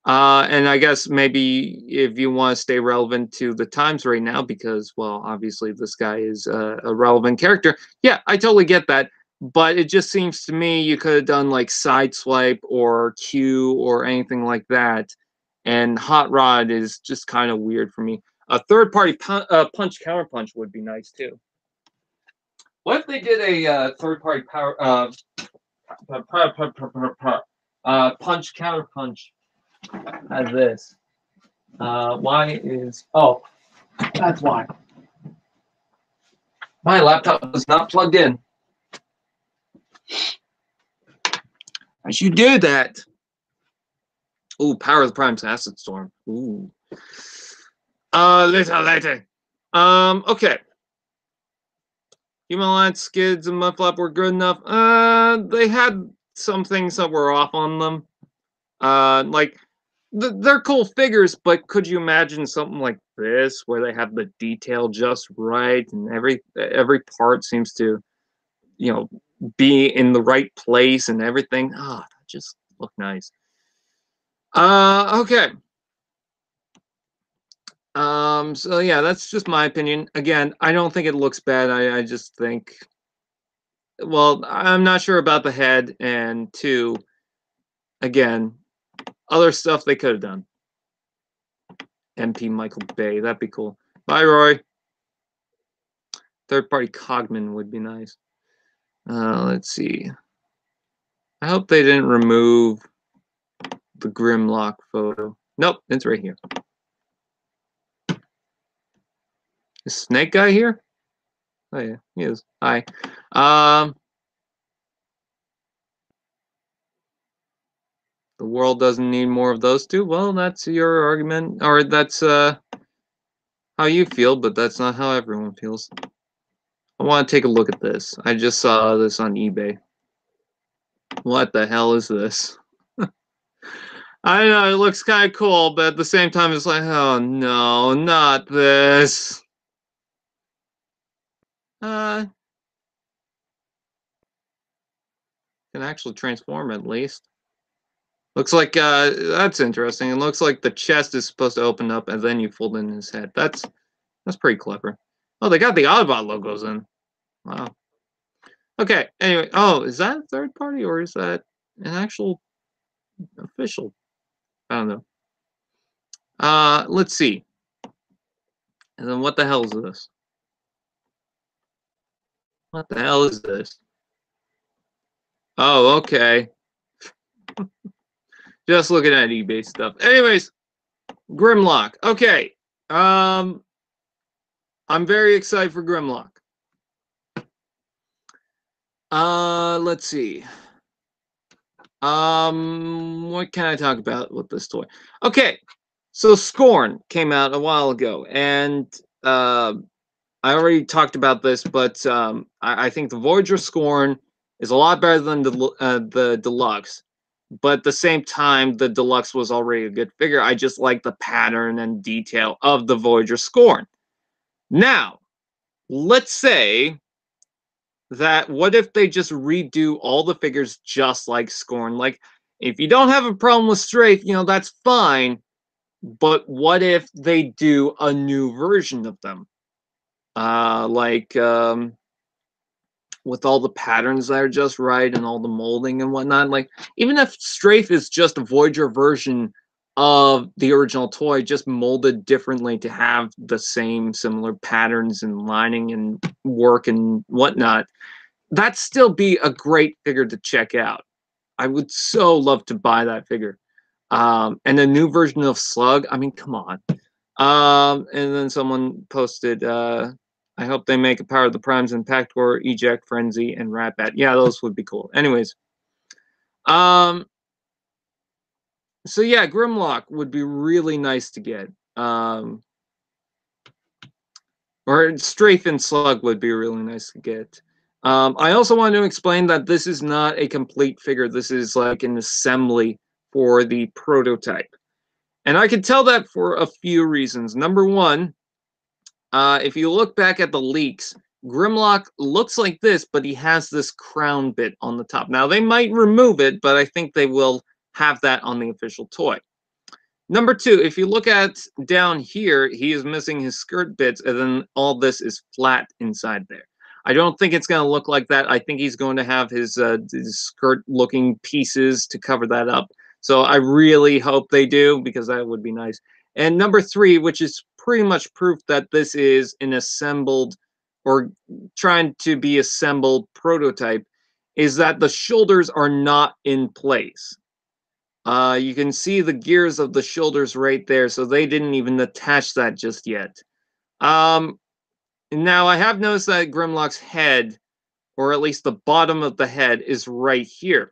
And I guess maybe if you want to stay relevant to the times right now, because, well, obviously this guy is a relevant character. Yeah, I totally get that. but it just seems to me you could have done like Sideswipe or Q or anything like that. And Hot Rod is just kind of weird for me. A third-party punch counterpunch would be nice too. What if they did a third-party punch counterpunch as this? Why is that's why my laptop is not plugged in. I should do that. Ooh, Power of the Prime's Acid Storm. Ooh. Later. Okay. Human Alliance, Skids, and Mudflap were good enough. They had some things that were off on them. Like, they're cool figures, but could you imagine something like this, where they have the detail just right, and every part seems to, you know, be in the right place and everything? Ah, that just look nice. Okay. So yeah, that's just my opinion. Again, I don't think it looks bad. I just think, well, I'm not sure about the head, and two, again, other stuff they could have done. MP Michael Bay, that'd be cool. Bye, Roy. Third party Cogman would be nice. Let's see. I hope they didn't remove the Grimlock photo. Nope, it's right here. Is Snake Guy here? Oh yeah, he is. Hi. The world doesn't need more of those two. Well, that's your argument, or that's how you feel, but that's not how everyone feels. I want to take a look at this. I just saw this on eBay. What the hell is this? I know, it looks kind of cool, but at the same time, it's like, oh no, not this. Can actually transform at least. Looks like, that's interesting. It looks like the chest is supposed to open up and then you fold in his head. That's pretty clever. Oh, they got the Autobot logos in. Wow. Okay, anyway. Oh, is that a third party or is that an actual official? I don't know. Let's see. And then what the hell is this? What the hell is this? Oh, okay. Just looking at eBay stuff. Anyways, Grimlock. Okay. I'm very excited for Grimlock. Let's see. What can I talk about with this toy? Okay, so Scorn came out a while ago, and I already talked about this, but I think the Voyager Scorn is a lot better than the Deluxe. But at the same time, the Deluxe was already a good figure. I just like the pattern and detail of the Voyager Scorn. Now, let's say that what if they just redo all the figures just like Scorn? Like, if you don't have a problem with Strafe, you know, that's fine. But what if they do a new version of them? With all the patterns that are just right and all the molding and whatnot. Like, even if Strafe is just a Voyager version of the original toy, just molded differently to have the same similar patterns and lining and work and whatnot, that'd still be a great figure to check out. I would so love to buy that figure. And a new version of Slug, I mean, come on. And then someone posted, I hope they make a Power of the Primes and Pactor, Eject, Frenzy, and Rat Bat. Yeah, those would be cool. Anyways. So yeah, Grimlock would be really nice to get. Or Strafe and Slug would be really nice to get. I also want to explain that this is not a complete figure. This is like an assembly for the prototype. And I can tell that for a few reasons. Number one, if you look back at the leaks, Grimlock looks like this, but he has this crown bit on the top. Now, they might remove it, but I think they will have that on the official toy. Number two, if you look at down here, he is missing his skirt bits, and then all this is flat inside there. I don't think it's going to look like that. I think he's going to have his skirt-looking pieces to cover that up. So I really hope they do, because that would be nice. And number 3, which is pretty much proof that this is an assembled or trying to be assembled prototype, is that the shoulders are not in place. You can see the gears of the shoulders right there, so they didn't even attach that just yet. Now, I have noticed that Grimlock's head, or at least the bottom of the head, is right here.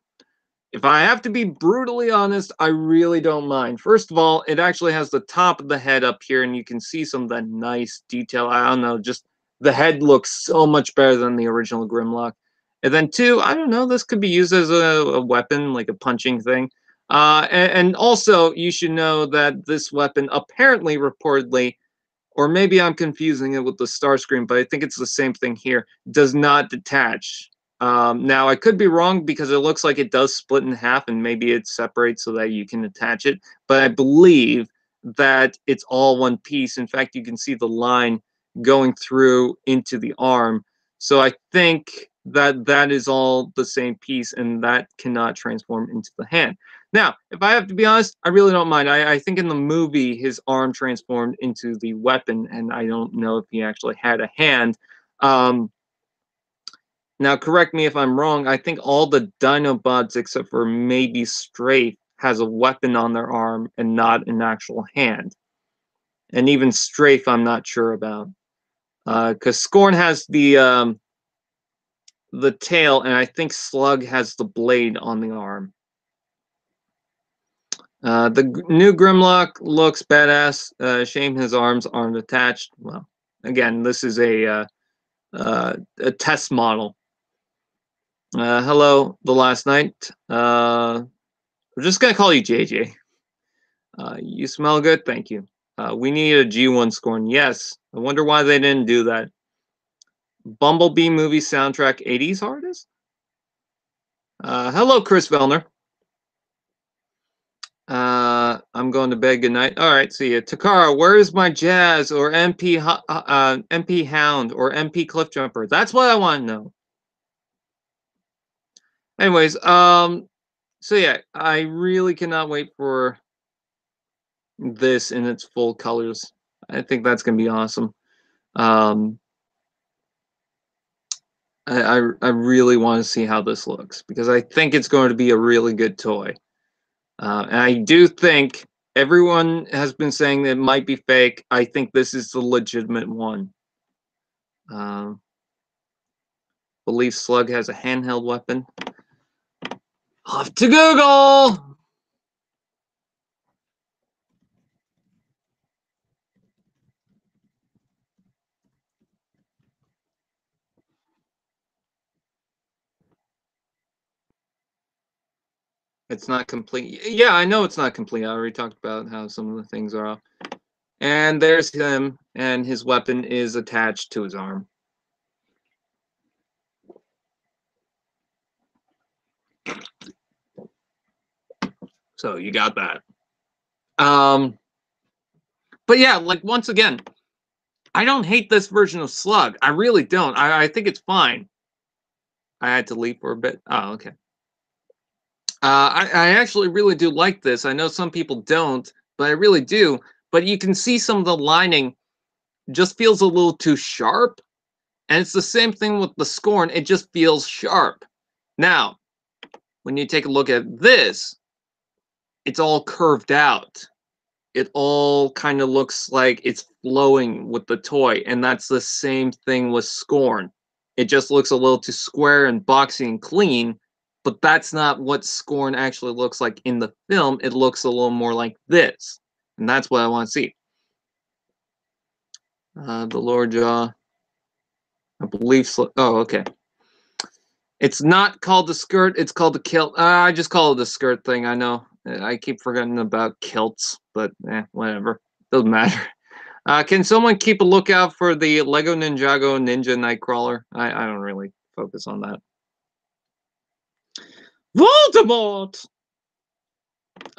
If I have to be brutally honest, I really don't mind. First of all, it actually has the top of the head up here, and you can see some of that nice detail. I don't know, just the head looks so much better than the original Grimlock. And then 2, I don't know, this could be used as a weapon, like a punching thing. And also, you should know that this weapon apparently, reportedly, or maybe I'm confusing it with the Starscream, but I think it's the same thing here, does not detach. Now, I could be wrong, because it looks like it does split in half, and maybe it separates so that you can attach it, but I believe that it's all one piece. In fact, you can see the line going through into the arm. So I think that that is all the same piece, and that cannot transform into the hand. Now, if I have to be honest, I really don't mind. I think in the movie, his arm transformed into the weapon, and I don't know if he actually had a hand. Now, correct me if I'm wrong, I think all the Dinobots, except for maybe Strafe, has a weapon on their arm and not an actual hand. And even Strafe, I'm not sure about. Because Scorn has the tail, and I think Slug has the blade on the arm. The new Grimlock looks badass. Shame his arms aren't attached. Well, again, this is a test model. Hello, the last night. We're just gonna call you JJ. You smell good, thank you. We need a G1 Scorn. Yes. I wonder why they didn't do that. Bumblebee movie soundtrack 80s artist? Hello, Chris Vellner. I'm going to bed. Good night. All right, see you. Takara, where is my Jazz or MP MP Hound or MP Cliffjumper? That's what I want to know. Anyways, so yeah, I really cannot wait for this in its full colors. I think that's gonna be awesome. I really want to see how this looks, because I think it's going to be a really good toy. And I do think everyone has been saying that it might be fake. I think this is the legitimate one. Believe Slug has a handheld weapon. Off to Google! It's not complete. Yeah, I know it's not complete. I already talked about how some of the things are off. And there's him, and his weapon is attached to his arm. So you got that. But yeah, like, once again, I don't hate this version of Slug. I really don't. I think it's fine. I had to leave for a bit. Oh, okay. I actually really do like this. I know some people don't, but I really do. But you can see some of the lining just feels a little too sharp. And it's the same thing with the Scorn. It just feels sharp. Now, when you take a look at this, it's all curved out. It all kind of looks like it's flowing with the toy. And that's the same thing with Scorn. It just looks a little too square and boxy and clean. But that's not what Scorn actually looks like in the film. It looks a little more like this. And that's what I want to see. The lower jaw. I believe... Oh, okay. It's not called the skirt. It's called the kilt. I just call it the skirt thing. I know. I keep forgetting about kilts. But, whatever. Doesn't matter. Can someone keep a lookout for the Lego Ninjago Ninja Nightcrawler? I don't really focus on that. Voldemort!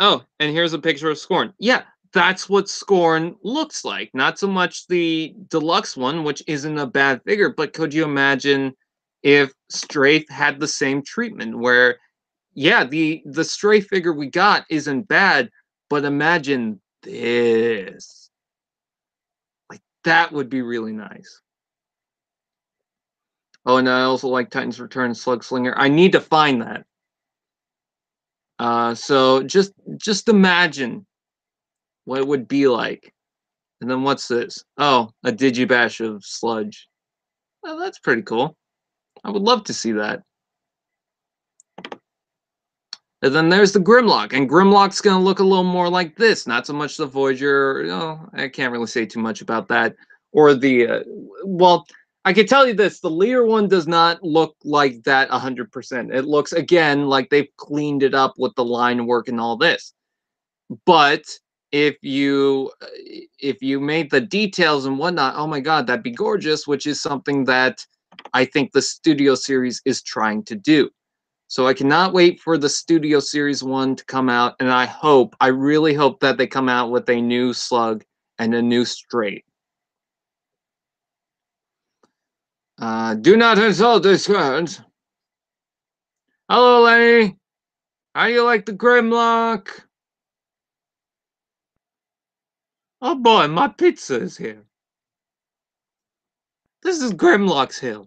Oh, and here's a picture of Scorn. Yeah, that's what Scorn looks like. Not so much the deluxe one, which isn't a bad figure, but could you imagine if Strafe had the same treatment where, yeah, the Strafe figure we got isn't bad, but imagine this. Like, that would be really nice. Oh, and I also like Titan's Return Slug Slinger. I need to find that. So just imagine what it would be like. And then what's this? Oh, a Digibash of Sludge. Well, that's pretty cool. I would love to see that. And then there's the Grimlock, and Grimlock's gonna look a little more like this. Not so much the Voyager. I can't really say too much about that. Or the well, I can tell you this: the leader one does not look like that 100%. It looks again like they've cleaned it up with the line work and all this. But if you made the details and whatnot, oh my god, that'd be gorgeous. Which is something that I think the Studio Series is trying to do. So I cannot wait for the Studio Series 1 to come out, and I really hope that they come out with a new Slug and a new Straight. Do not insult this friend. Hello, Lenny. How do you like the Grimlock? Oh boy, my pizza is here. This is Grimlock's Hill.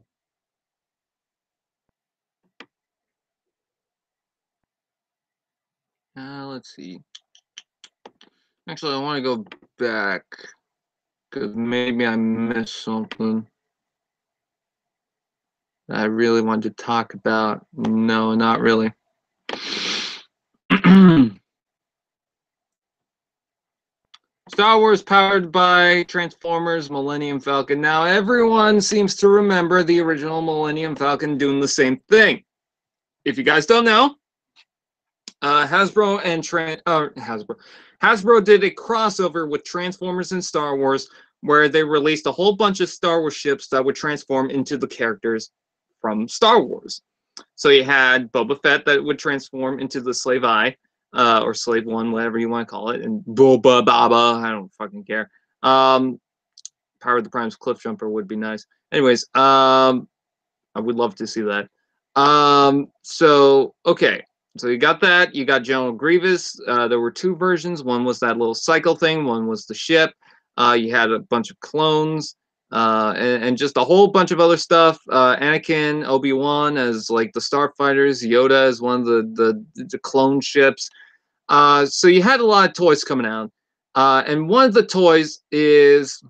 Let's see. Actually, I want to go back because maybe I missed something that I really wanted to talk about. No, not really. Star Wars powered by Transformers Millennium Falcon. Now, everyone seems to remember the original Millennium Falcon doing the same thing. If you guys don't know, Hasbro did a crossover with Transformers and Star Wars where they released a whole bunch of Star Wars ships that would transform into the characters from Star Wars. So you had Boba Fett that would transform into the Slave Eye, or Slave One, whatever you want to call it, and Boba Baba, I don't fucking care. Power of the Prime's Cliff Jumper would be nice. Anyways, I would love to see that. So okay, so you got that. You got General Grievous. There were two versions. One was that little cycle thing. One was the ship. You had a bunch of clones. And just a whole bunch of other stuff. Anakin, Obi-Wan as like the starfighters, Yoda as one of the clone ships. So you had a lot of toys coming out. And one of the toys is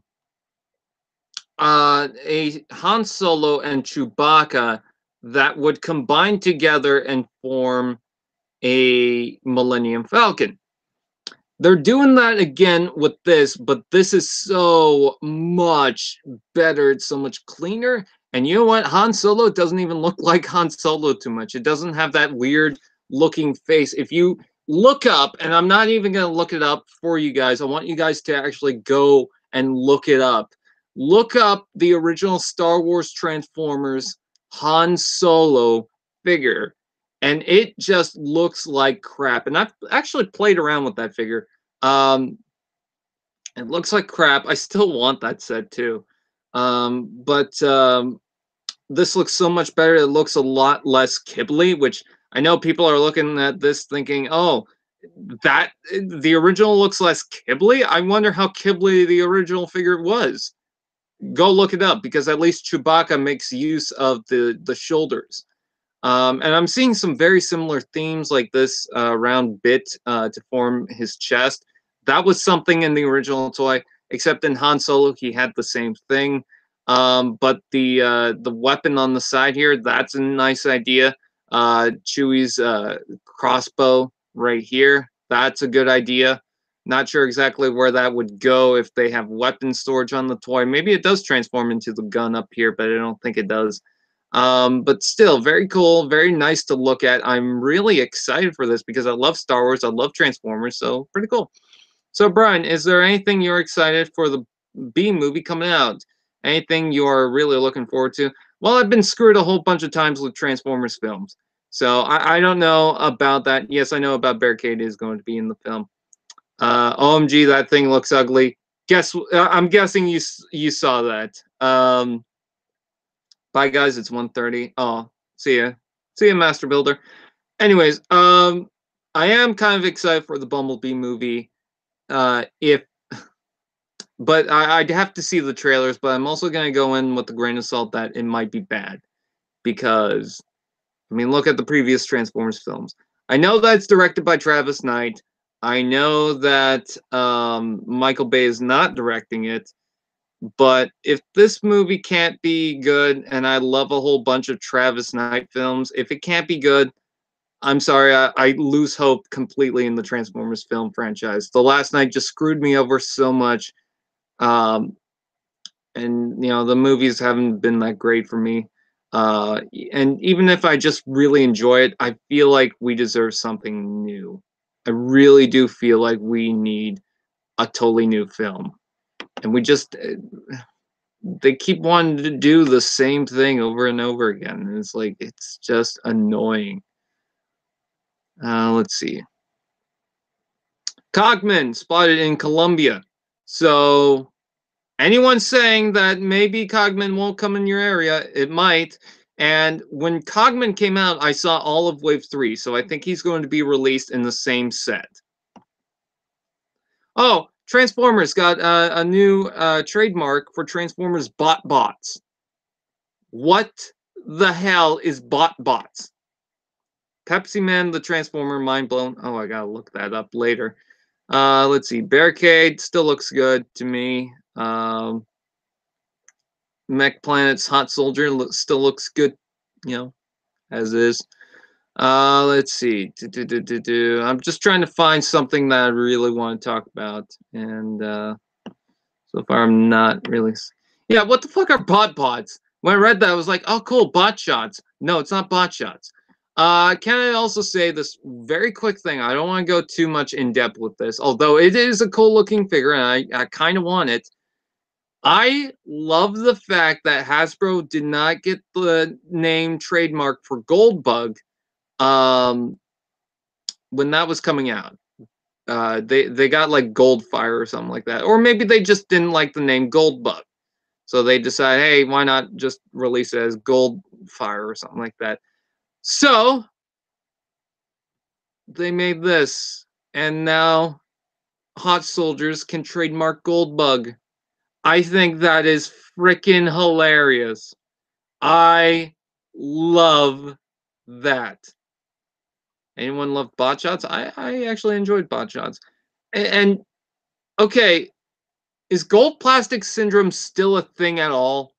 a Han Solo and Chewbacca that would combine together and form a Millennium Falcon. They're doing that again with this, but this is so much better. It's so much cleaner. And you know what? Han Solo doesn't even look like Han Solo too much. It doesn't have that weird looking face. If you look up, and I'm not even going to look it up for you guys, I want you guys to actually go and look it up. Look up the original Star Wars Transformers Han Solo figure. And it just looks like crap. And I've actually played around with that figure. It looks like crap. I still want that set too. But this looks so much better. It looks a lot less Ghibli, which I know people are looking at this thinking, oh, that the original looks less Ghibli. I wonder how Ghibli the original figure was. Go look it up, because at least Chewbacca makes use of the shoulders. And I'm seeing some very similar themes like this round bit to form his chest. That was something in the original toy, except in Han Solo he had the same thing. But the weapon on the side here, that's a nice idea. Chewie's crossbow right here, that's a good idea. Not sure exactly where that would go if they have weapon storage on the toy. Maybe it does transform into the gun up here, but I don't think it does. But still, very cool, very nice to look at. I'm really excited for this because I love Star Wars, I love Transformers, so pretty cool. So, Brian, is there anything you're excited for the B movie coming out? Anything you're really looking forward to? Well, I've been screwed a whole bunch of times with Transformers films, so I don't know about that. Yes, I know about Barricade is going to be in the film. OMG, that thing looks ugly. I'm guessing you saw that. Bye guys, it's 1:30. Oh, see ya. See ya, Master Builder. Anyways, I am kind of excited for the Bumblebee movie. If But I'd have to see the trailers, but I'm also gonna go in with the grain of salt that it might be bad. Because I mean, look at the previous Transformers films. I know that it's directed by Travis Knight. I know that Michael Bay is not directing it. But if this movie can't be good, and I love a whole bunch of Travis Knight films, if it can't be good, I'm sorry, I lose hope completely in the Transformers film franchise. The Last Night just screwed me over so much. Um, and, the movies haven't been that great for me. And even if I just really enjoy it, I feel like we deserve something new. I really do feel like we need a totally new film. And they keep wanting to do the same thing over and over again. And it's like, it's just annoying. Let's see. Cogman spotted in Colombia. So anyone saying that maybe Cogman won't come in your area, it might. And when Cogman came out, I saw all of Wave 3. So I think he's going to be released in the same set. Oh, Transformers got a new trademark for Transformers bots. What the hell is bots? Pepsi Man the Transformer, mind blown. Oh, I gotta look that up later. Let's see. Barricade still looks good to me. Mech Planet's Hot Soldier still looks good, as is. Let's see. I'm just trying to find something that I really want to talk about, and so far I'm not really. Yeah, what the fuck are bots? When I read that, I was like, oh, cool, bot shots. No, it's not bot shots. Can I also say this very quick thing? I don't want to go too much in depth with this, although it is a cool looking figure and I kind of want it. I love the fact that Hasbro did not get the name trademark for Goldbug when that was coming out. They got like Goldfire or something like that. Or maybe they just didn't like the name Goldbug. So they decided, hey, why not just release it as Goldfire or something like that. So they made this, and now Hot Soldiers can trademark Goldbug. I think that is freaking hilarious. I love that. Anyone love bot shots? I actually enjoyed bot shots. And okay, is gold plastic syndrome still a thing at all?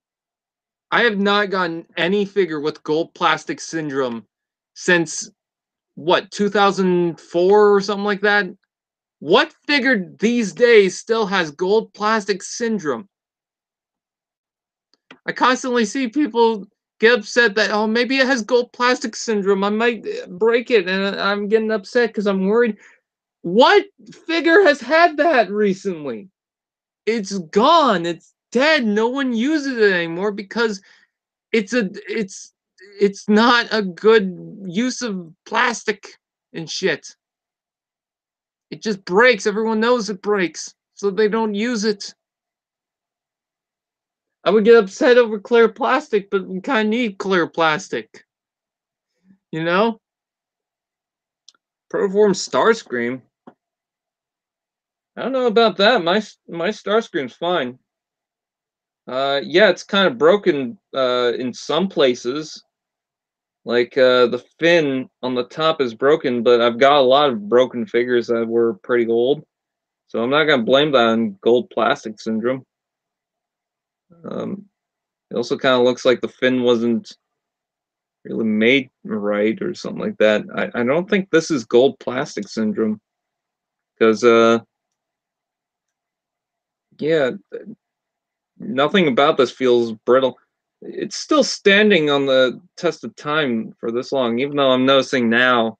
I have not gotten any figure with gold plastic syndrome since what, 2004 or something like that? What figure these days still has gold plastic syndrome? I constantly see people get upset that, oh, maybe it has gold plastic syndrome. I might break it, and I'm getting upset because I'm worried. What figure has had that recently? It's gone. It's dead. No one uses it anymore because it's not a good use of plastic and shit. It just breaks. Everyone knows it breaks, so they don't use it. I would get upset over clear plastic, but we kind of need clear plastic. You know? Proform Starscream. I don't know about that. My Starscream's fine. Yeah, it's kind of broken in some places. Like the fin on the top is broken, but I've got a lot of broken figures that were pretty old. So I'm not gonna blame that on gold plastic syndrome. It also kind of looks like the fin wasn't really made right or something like that. I don't think this is gold plastic syndrome. Because yeah, nothing about this feels brittle. It's still standing on the test of time for this long, even though I'm noticing now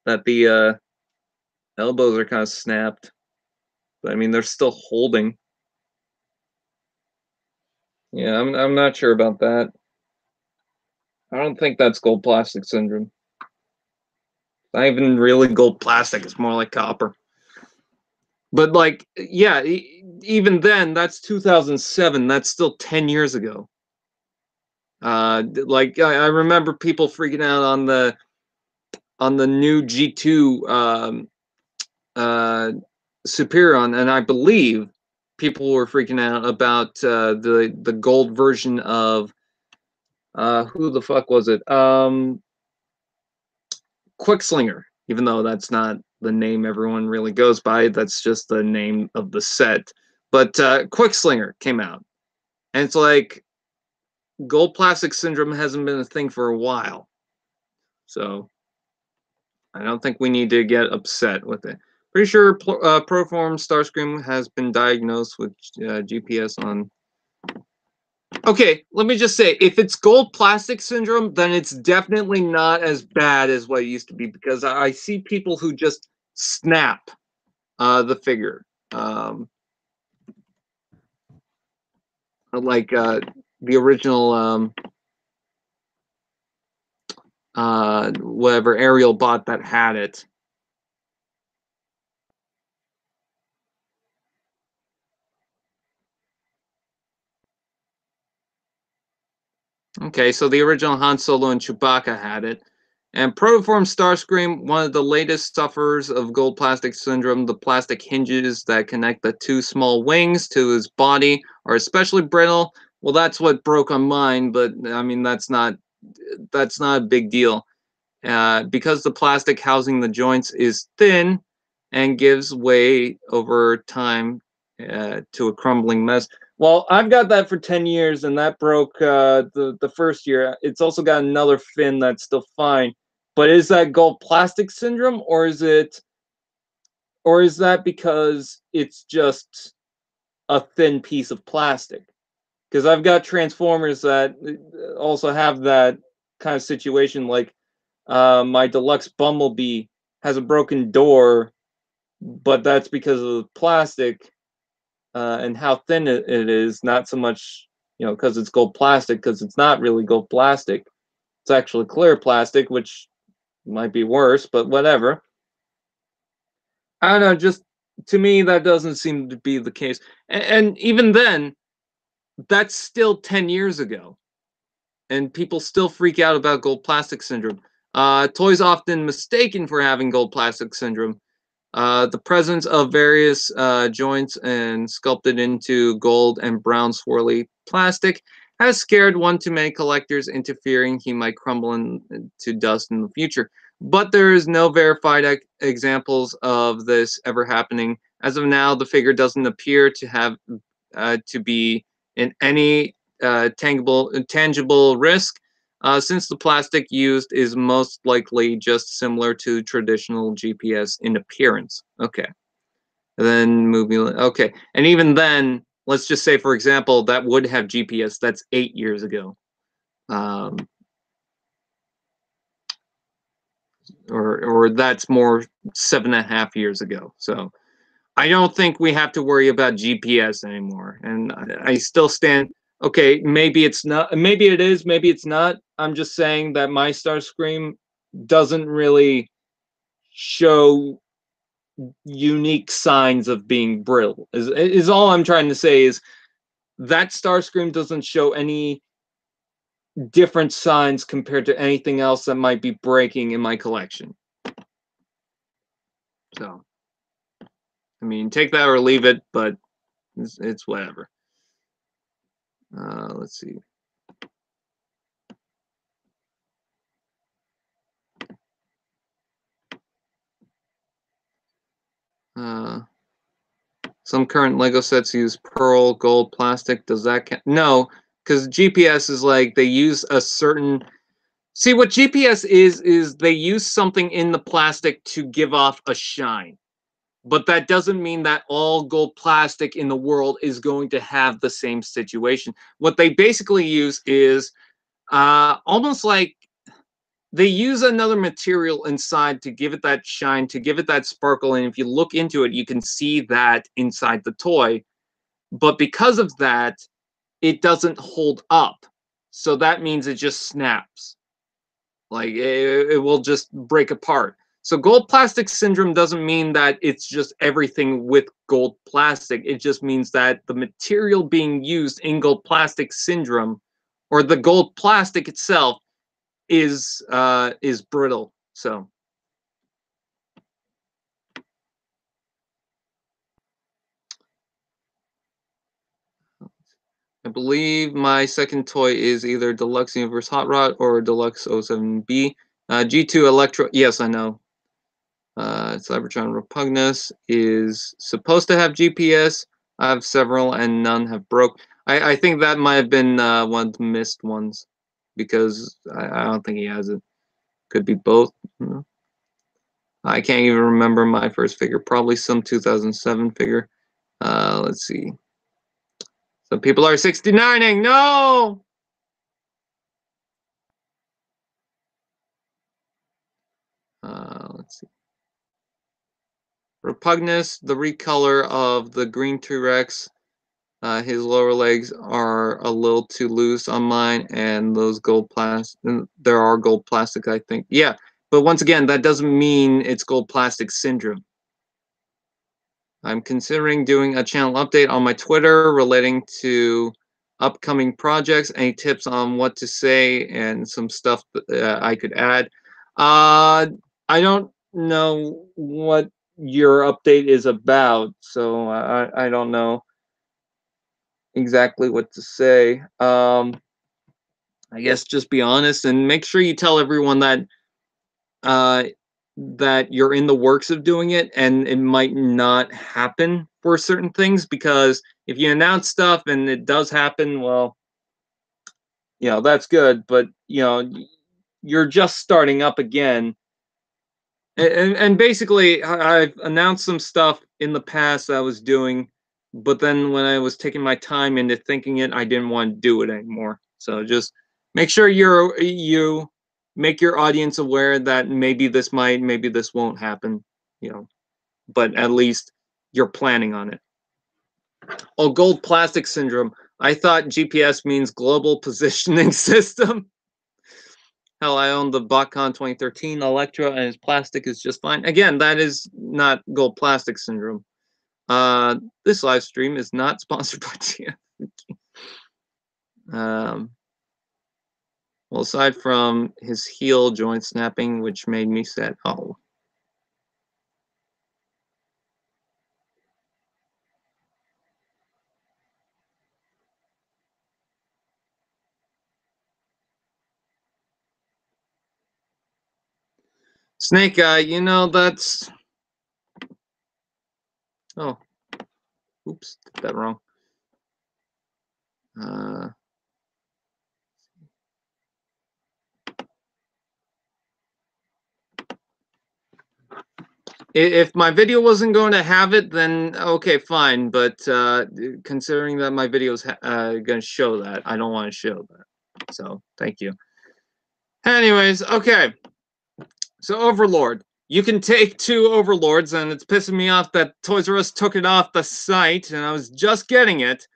that the elbows are kind of snapped. But I mean, they're still holding. Yeah, I'm not sure about that. I don't think that's gold plastic syndrome. Not even really gold plastic. It's more like copper. But like, yeah, even then, that's 2007. That's still 10 years ago. Like I remember people freaking out on the new G2 uh, Superion, and I believe people were freaking out about the gold version of who the fuck was it? Quickslinger. Even though that's not the name everyone really goes by, that's just the name of the set. But Quickslinger came out, and it's like gold plastic syndrome hasn't been a thing for a while, so I don't think we need to get upset with it. Pretty sure Proform Starscream has been diagnosed with GPS on. Okay, let me just say, if it's gold plastic syndrome, then it's definitely not as bad as what it used to be, because I see people who just snap the figure. Like the original whatever aerial bot that had it. Okay, so the original Han Solo and Chewbacca had it. And Protoform Starscream, one of the latest sufferers of gold plastic syndrome, the plastic hinges that connect the two small wings to his body are especially brittle. Well, that's what broke on mine, but I mean that's not a big deal. Because the plastic housing the joints is thin and gives way over time to a crumbling mess. Well, I've got that for 10 years, and that broke the first year. It's also got another fin that's still fine. But is that gold plastic syndrome, or is that because it's just a thin piece of plastic? Because I've got Transformers that also have that kind of situation. Like my deluxe Bumblebee has a broken door, but that's because of the plastic and how thin it is. Not so much, because it's gold plastic, because it's not really gold plastic. It's actually clear plastic, which might be worse, but whatever. I don't know. Just to me, that doesn't seem to be the case. And even then, that's still 10 years ago. And people still freak out about gold plastic syndrome. Toys often mistaken for having gold plastic syndrome. The presence of various joints and sculpted into gold and brown swirly plastic has scared one too many collectors into fearing he might crumble into dust in the future. But there is no verified examples of this ever happening. As of now, the figure doesn't appear to have to be in any tangible risk, since the plastic used is most likely just similar to traditional GPS in appearance. Okay. And then moving, okay. And even then, let's just say, for example, that would have GPS. That's 8 years ago. Or that's more 7.5 years ago. So I don't think we have to worry about GPS anymore. And I still stand. Okay, maybe it's not. Maybe it is. Maybe it's not. I'm just saying that my Starscream doesn't really show unique signs of being brittle. Is all I'm trying to say is that Starscream doesn't show any different signs compared to anything else that might be breaking in my collection. So, I mean, take that or leave it, but it's whatever. Let's see. Some current Lego sets use pearl, gold, plastic. Does that count? No, because GPS is like they use a certain. See, what GPS is they use something in the plastic to give off a shine. But that doesn't mean that all gold plastic in the world is going to have the same situation. What they basically use is almost like they use another material inside to give it that shine, to give it that sparkle. And if you look into it, you can see that inside the toy. But because of that, it doesn't hold up. So that means it just snaps. Like it will just break apart. So gold plastic syndrome doesn't mean that it's just everything with gold plastic. It just means that the material being used in gold plastic syndrome, or the gold plastic itself, is brittle. So I believe my second toy is either Deluxe Universe Hot Rod or Deluxe 07B. G2 Electro, yes, I know. Cybertron Repugnus is supposed to have GPS. I have several and none have broke. I think that might have been one of the missed ones because I don't think he has it. Could be both. I can't even remember my first figure. Probably some 2007 figure. Let's see. Some people are 69ing. No! Let's see. Repugnus, the recolor of the green T-Rex. His lower legs are a little too loose on mine, and those gold plastic. There are gold plastic, I think. Yeah, but once again, that doesn't mean it's gold plastic syndrome. I'm considering doing a channel update on my Twitter relating to upcoming projects. Any tips on what to say and some stuff that I could add? I don't know what your update is about, so I don't know exactly what to say. I guess just be honest and make sure you tell everyone that uh, that you're in the works of doing it, and it might not happen for certain things, because if you announce stuff and it does happen, well, that's good, but you're just starting up again. And basically, I've announced some stuff in the past that I was doing, but then when I was taking my time into thinking it, I didn't want to do it anymore. So just make sure you make your audience aware that maybe this might, maybe this won't happen, but at least you're planning on it. Oh, gold plastic syndrome. I thought GPS means global positioning system. Hell, I own the BotCon 2013 Electra, and his plastic is just fine. Again, that is not gold plastic syndrome. This live stream is not sponsored by TF. Well, aside from his heel joint snapping, which made me sad. Oh. Snake Eye, that's... Oh. Oops, did that wrong. If my video wasn't going to have it, then okay, fine. But considering that my video is going to show that, I don't want to show that. So, thank you. Anyways, okay. So, Overlord. You can take 2 Overlords, and it's pissing me off that Toys R Us took it off the site, and I was just getting it.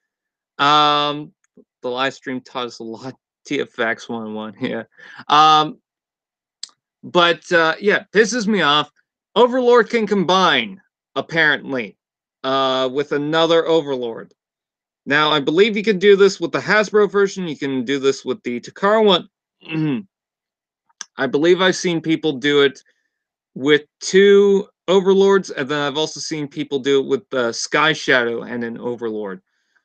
The live stream taught us a lot. TFX 101, yeah. But yeah, pisses me off. Overlord can combine, apparently, with another Overlord. Now, I believe you can do this with the Hasbro version. You can do this with the Takara one. I believe I've seen people do it with 2 Overlords, and then I've also seen people do it with Sky Shadow and an Overlord.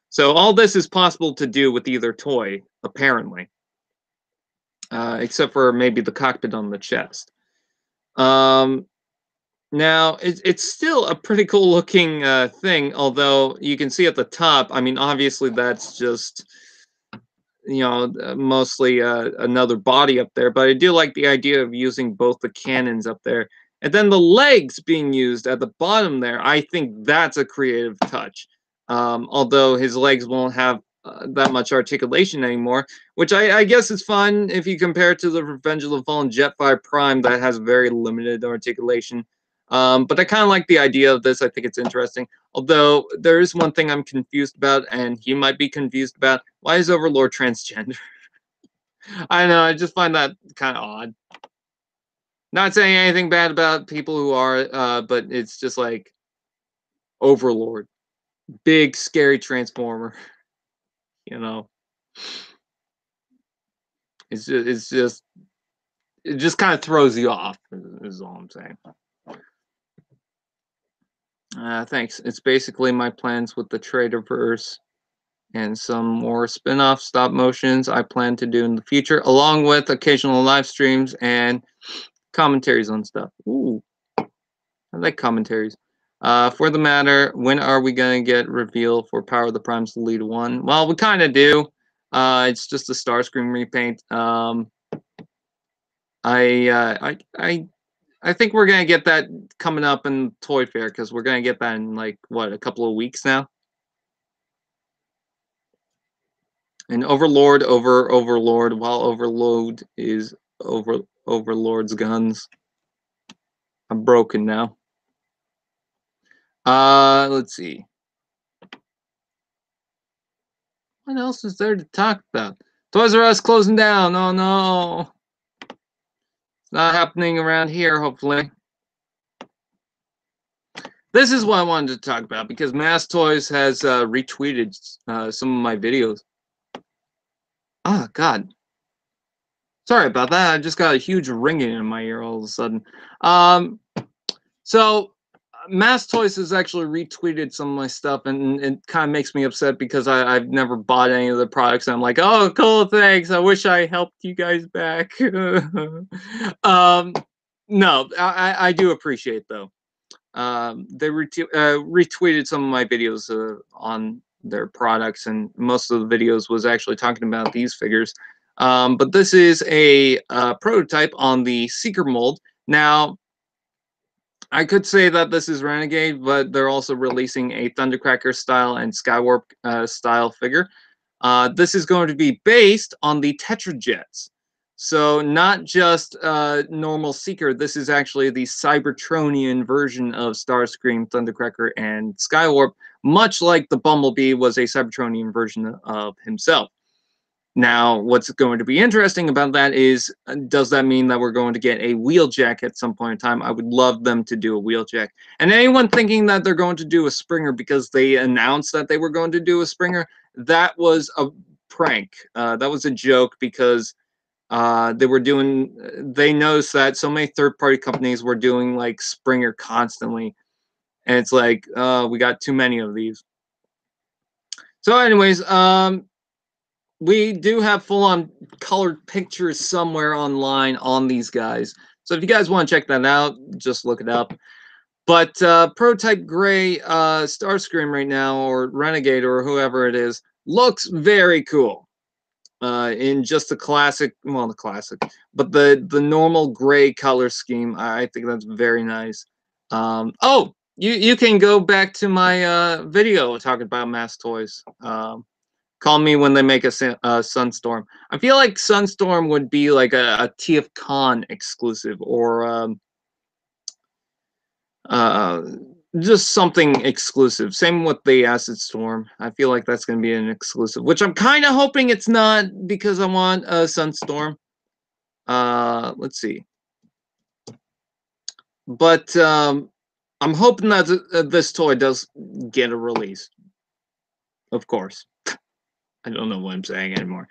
So all this is possible to do with either toy, apparently. Except for maybe the cockpit on the chest. Now, it's still a pretty cool looking thing, although you can see at the top, I mean, obviously that's just, mostly another body up there, but I do like the idea of using both the cannons up there. And then the legs being used at the bottom there, I think that's a creative touch. Although his legs won't have that much articulation anymore, which I guess is fun if you compare it to the Revenge of the Fallen Jetfire Prime that has very limited articulation. But I kind of like the idea of this. I think it's interesting. Although there is one thing I'm confused about, and he might be confused about. Why is Overlord transgender? I know, I just find that kind of odd. Not saying anything bad about people who are, but it's just like Overlord, big scary transformer. You know, it just kind of throws you off. Is all I'm saying. Thanks. It's basically my plans with the Traderverse and some more spin-off stop motions I plan to do in the future, along with occasional live streams and commentaries on stuff. Ooh, I like commentaries. For the matter, when are we gonna get reveal for Power of the Primes Lead 1? Well, we kind of do. It's just a Starscream repaint. I think we're gonna get that coming up in Toy Fair because we're gonna get that in like what, a couple of weeks now. And Overlord over Overlord, while Overload is over Overlord's guns. I'm broken now. Let's see. What else is there to talk about? Toys R Us closing down. Oh no. It's not happening around here, hopefully. This is what I wanted to talk about because Mass Toys has retweeted some of my videos. Oh, God. Sorry about that. I just got a huge ringing in my ear all of a sudden. So Mass Toys has actually retweeted some of my stuff, and it kind of makes me upset because I've never bought any of the products. I'm like, oh, cool, thanks. I wish I helped you guys back. No, I do appreciate though. They retweeted some of my videos on their products, and most of the videos was actually talking about these figures. But this is a prototype on the Seeker mold. Now, I could say that this is Renegade, but they're also releasing a Thundercracker style and Skywarp style figure. This is going to be based on the Tetrajets. So not just normal Seeker, this is actually the Cybertronian version of Starscream, Thundercracker, and Skywarp, much like the Bumblebee was a Cybertronian version of himself. Now, what's going to be interesting about that is, does that mean that we're going to get a Wheeljack at some point in time? I would love them to do a Wheeljack. And anyone thinking that they're going to do a Springer because they announced that they were going to do a Springer, that was a prank. That was a joke because they noticed that so many third-party companies were doing like Springer constantly. And it's like, we got too many of these. So anyways, we do have full-on colored pictures somewhere online on these guys. So if you guys want to check that out, just look it up. But Prototype Gray Starscream right now, or Renegade, or whoever it is, looks very cool. In just the classic, well, the classic, but the normal gray color scheme. I think that's very nice. Oh, you can go back to my video talking about Mass Toys. Call me when they make a Sunstorm. I feel like Sunstorm would be like a TFCon exclusive, or just something exclusive. Same with the Acid Storm. I feel like that's going to be an exclusive, which I'm kind of hoping it's not because I want a Sunstorm. Let's see. But I'm hoping that this toy does get a release. Of course. I don't know what I'm saying anymore.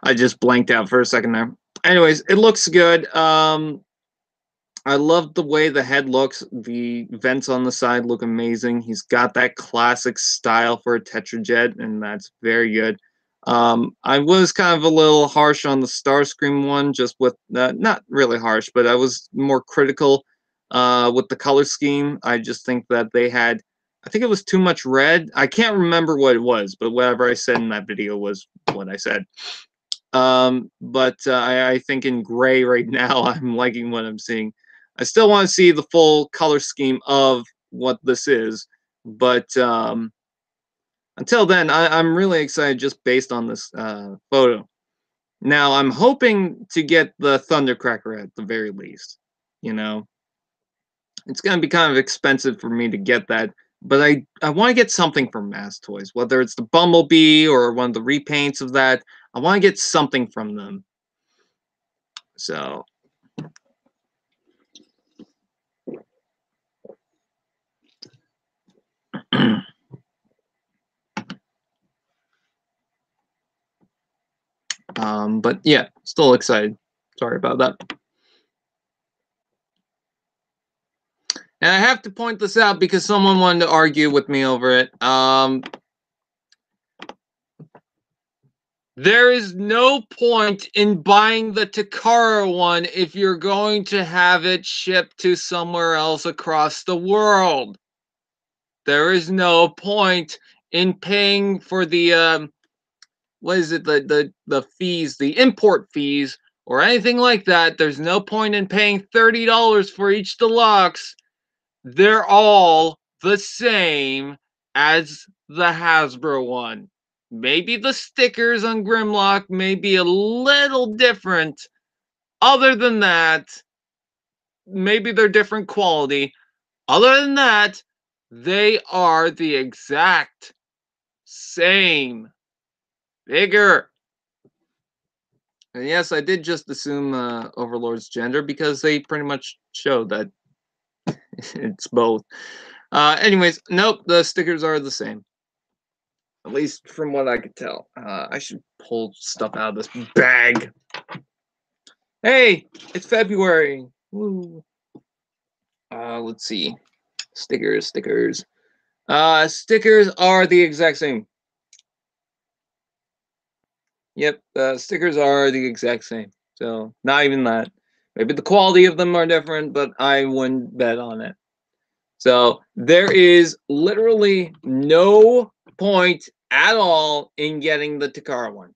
I just blanked out for a second there. Anyways, it looks good. I love the way the head looks. The vents on the side look amazing. He's got that classic style for a Tetrajet, and that's very good. I was kind of a little harsh on the Starscream one, just with not really harsh, but I was more critical with the color scheme. I just think that they had, I think it was too much red. I can't remember what it was, but whatever I said in that video was what I said. But I think in gray right now, I'm liking what I'm seeing. I still want to see the full color scheme of what this is, but until then, I'm really excited just based on this photo. Now, I'm hoping to get the Thundercracker at the very least. You know, it's going to be kind of expensive for me to get that, but I want to get something from Mass Toys, whether it's the Bumblebee or one of the repaints of that. I want to get something from them. So, But yeah, still excited. Sorry about that. And I have to point this out because someone wanted to argue with me over it. There is no point in buying the Takara one if you're going to have it shipped to somewhere else across the world. There is no point in paying for the what is it, the fees, the import fees, or anything like that. There's no point in paying $30 for each deluxe. They're all the same as the Hasbro one. Maybe the stickers on Grimlock may be a little different. Other than that, maybe they're different quality. Other than that, they are the exact same figure. And yes, I did just assume Overlord's gender because they pretty much show that it's both. Anyways, nope, the stickers are the same. At least from what I could tell. I should pull stuff out of this bag. Hey, it's February. Woo. Let's see. Stickers. Stickers are the exact same. Yep, stickers are the exact same. So, not even that. Maybe the quality of them are different, but I wouldn't bet on it. So, there is literally no point at all in getting the Takara one.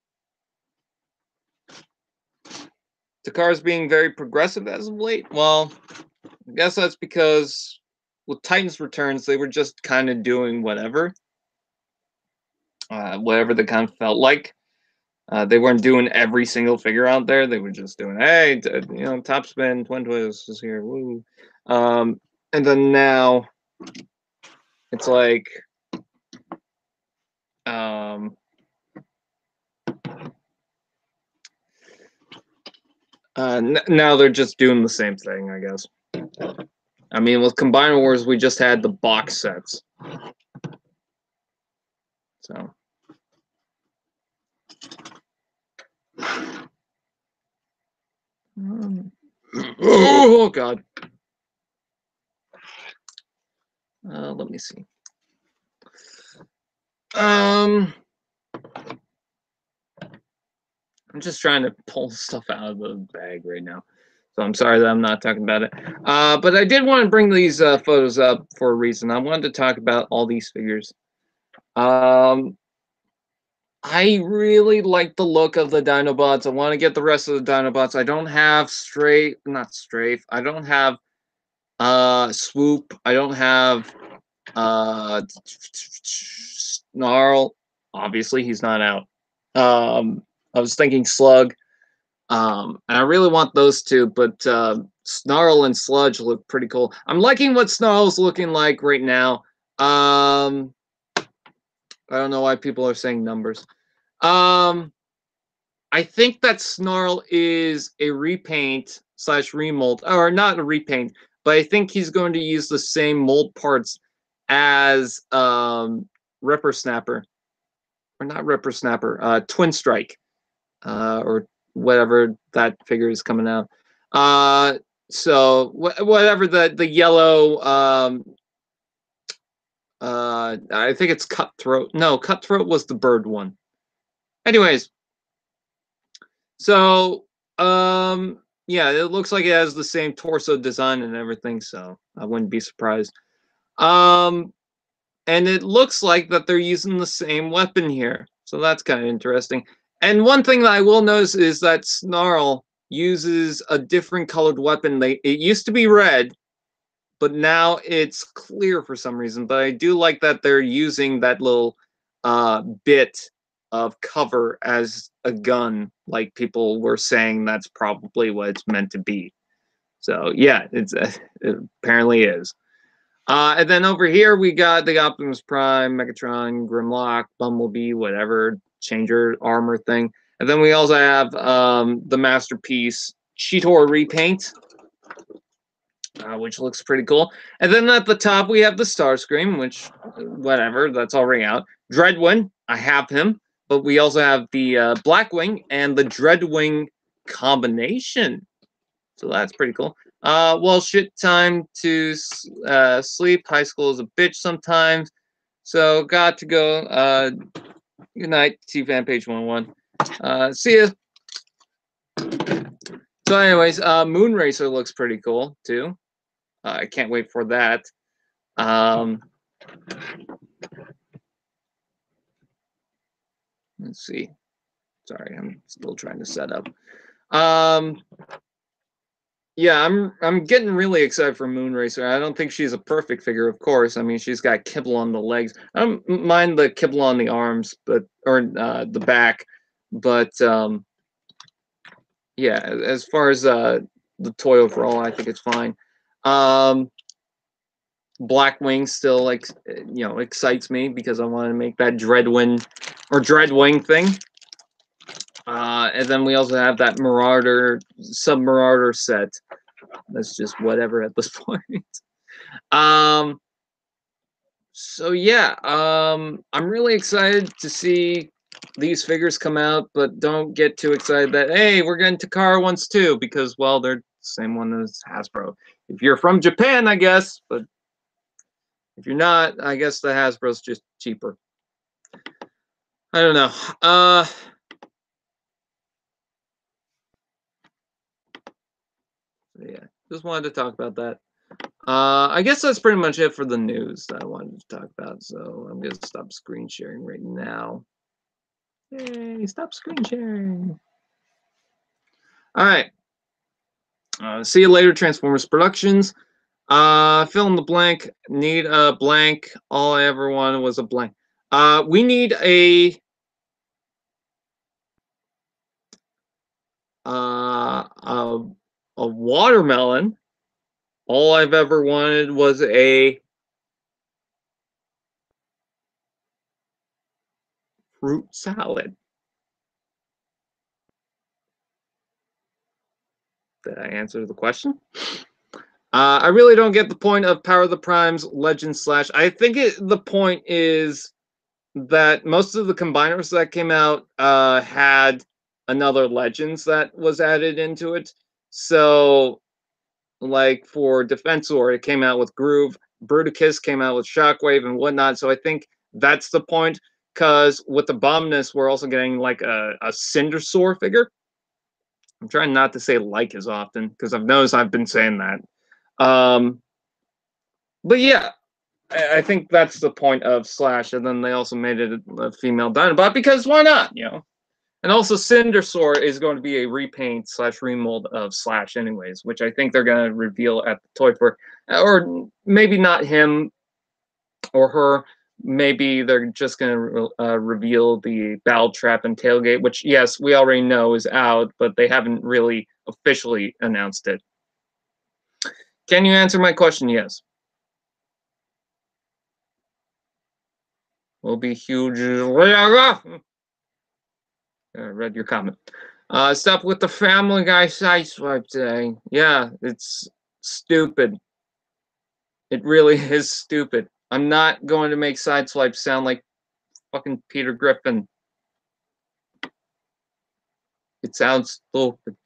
Takara's being very progressive as of late. Well, I guess that's because with Titans Returns, they were just kind of doing whatever. Whatever they kind of felt like. They weren't doing every single figure out there. They were just doing, hey, top spin, Twin Twist is here, woo. And then now, it's like, now they're just doing the same thing, I guess. I mean, with Combiner Wars, we just had the box sets. So. Oh, God. Let me see. I'm just trying to pull stuff out of the bag right now. So I'm sorry that I'm not talking about it. But I did want to bring these photos up for a reason. I wanted to talk about all these figures. I really like the look of the Dinobots. I want to get the rest of the Dinobots. I don't have not Strafe. I don't have Swoop. I don't have Snarl. Obviously, he's not out. I was thinking Slug. And I really want those two, but Snarl and Sludge look pretty cool. I'm liking what Snarl's looking like right now. I don't know why people are saying numbers. I think that Snarl is a repaint / remold, or not a repaint, but I think he's going to use the same mold parts as Ripper Snapper, or not Ripper Snapper, Twin Strike, or whatever that figure is coming out. So whatever the yellow, I think it's Cutthroat. No, Cutthroat was the bird one. Anyways, so yeah, it looks like it has the same torso design and everything, so I wouldn't be surprised. And it looks like that they're using the same weapon here, so that's kind of interesting. And one thing that I will notice is that Snarl uses a different colored weapon. It used to be red, but now it's clear for some reason. But I do like that they're using that little bit of cover as a gun, like people were saying that's probably what it's meant to be. So yeah, it apparently is. And then over here we got the Optimus Prime, Megatron, Grimlock, Bumblebee, whatever changer armor thing. And then we also have the Masterpiece Cheetor repaint, which looks pretty cool. And then at the top we have the Starscream, which whatever, that's already out. Dreadwind, I have him. but we also have the Blackwing and the Dreadwing combination. So that's pretty cool. Well, shit time to sleep. High school is a bitch sometimes. So got to go. Good night, T-Fan Page 101. See ya. So anyways, Moonracer looks pretty cool too. I can't wait for that. Let's see. Sorry, I'm still trying to set up. Yeah, I'm getting really excited for Moonracer. I don't think she's a perfect figure, of course. I mean, she's got kibble on the legs. I don't mind the kibble on the arms, but the back. But yeah, as far as the toy overall, I think it's fine. Blackwing still excites me because I want to make that Dreadwing thing. And then we also have that Sub-Marauder set. That's just whatever at this point. So yeah, I'm really excited to see these figures come out, but don't get too excited that, hey, we're getting Takara ones too, because, well, they're the same one as Hasbro. If you're from Japan, I guess, but if you're not, I guess the Hasbro's just cheaper. I don't know. Yeah, just wanted to talk about that. I guess that's pretty much it for the news that I wanted to talk about. So I'm going to stop screen sharing right now. Yay, stop screen sharing. All right. See you later, Transformers Productions. Fill in the blank. Need a blank. All I ever wanted was a blank. We need a watermelon. All I've ever wanted was a fruit salad. Did I answer the question? I really don't get the point of Power of the Primes Legend Slash. I think the point is that most of the combiners that came out had another Legends that was added into it. So, like for Defensor, it came out with Groove. Bruticus came out with Shockwave and whatnot. So I think that's the point. Because with Abominus, we're also getting like a Cindersaur figure. I'm trying not to say like as often because I've noticed I've been saying that. But yeah, I think that's the point of Slash, and then they also made it a female Dinobot because why not, you know? And also Cindersaur is going to be a repaint / remold of Slash anyways, which I think they're going to reveal at the Toy Fair. Or maybe not him or her. Maybe they're just going to reveal the Battle Trap and Tailgate, which, yes, we already know is out, but they haven't really officially announced it. Can you answer my question? Yes. Will be huge. I read your comment. Stop with the Family Guy side swipe today. Yeah, it's stupid. It really is stupid. I'm not going to make side swipes sound like fucking Peter Griffin. It sounds stupid.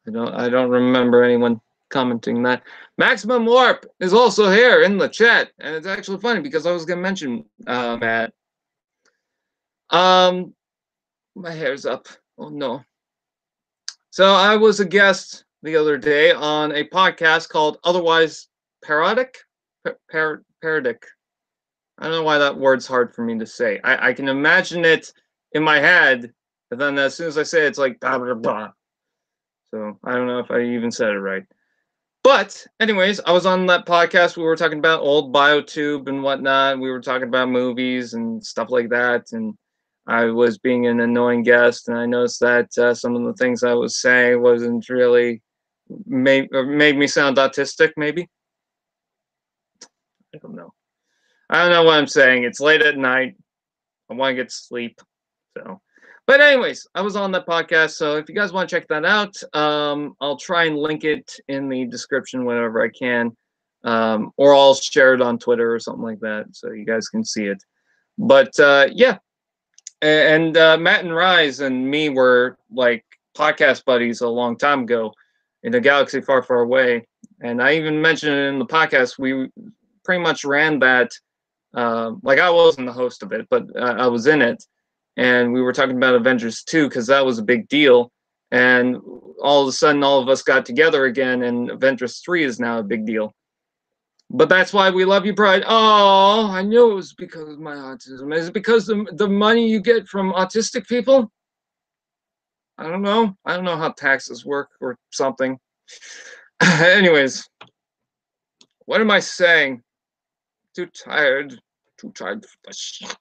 I don't remember anyone commenting that. Maximum Warp is also here in the chat, and it's actually funny because I was gonna mention Matt. My hair's up. Oh no. So I was a guest the other day on a podcast called Otherwise Parodic. Parodic. I don't know why that word's hard for me to say. I can imagine it in my head, but then as soon as I say it, it's like blah blah blah. So I don't know if I even said it right. But anyways, I was on that podcast. We were talking about old BioTube and whatnot. We were talking about movies and stuff like that. And I was being an annoying guest, and I noticed that some of the things I was saying wasn't really made me sound autistic. Maybe I don't know. I don't know what I'm saying. It's late at night. I want to get sleep. So, but anyways, I was on that podcast. So if you guys want to check that out, I'll try and link it in the description whenever I can, or I'll share it on Twitter or something like that, so you guys can see it. But yeah, and Matt and Rise and me were like podcast buddies a long time ago in a galaxy far, far away. And I even mentioned it in the podcast. We pretty much ran that. Like I wasn't the host of it, but I was in it, and we were talking about Avengers 2 because that was a big deal. And all of a sudden, all of us got together again, and Avengers 3 is now a big deal. But that's why we love you, Pride. Oh, I knew it was because of my autism. Is it because the money you get from autistic people? I don't know. I don't know how taxes work or something. Anyways, what am I saying? Too tired. Too tired for the shit.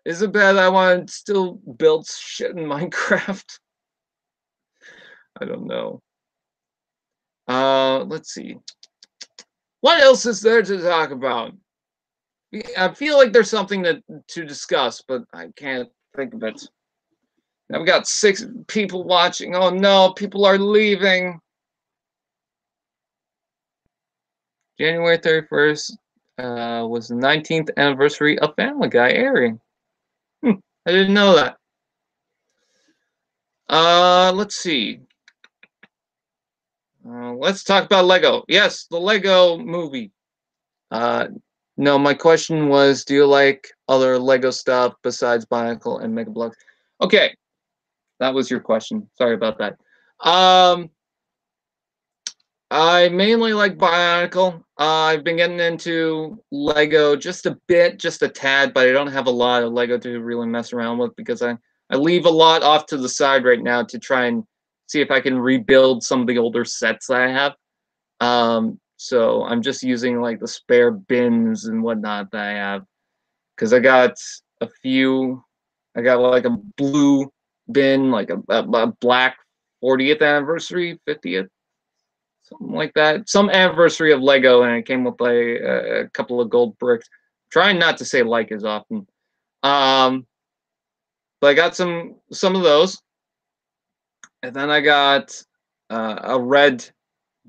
Is it bad I want to still build shit in Minecraft? I don't know. Let's see. What else is there to talk about? I feel like there's something to discuss, but I can't think of it. Now we got 6 people watching. Oh no, people are leaving. January 31st was the 19th anniversary of Family Guy airing. I didn't know that. Let's see. Let's talk about Lego. Yes, the Lego movie. No, my question was, do you like other Lego stuff besides Bionicle and Mega Bloks? Okay, that was your question. Sorry about that. I mainly like Bionicle. I've been getting into Lego just a bit, just a tad, but I don't have a lot of Lego to really mess around with because I leave a lot off to the side right now to try and see if I can rebuild some of the older sets that I have. So I'm just using like the spare bins and whatnot that I have because I got a few. I got like a blue bin, like a black 40th anniversary, 50th, something like that. Some anniversary of Lego, and it came with a couple of gold bricks. Trying not to say like as often. But I got some of those, and then I got a red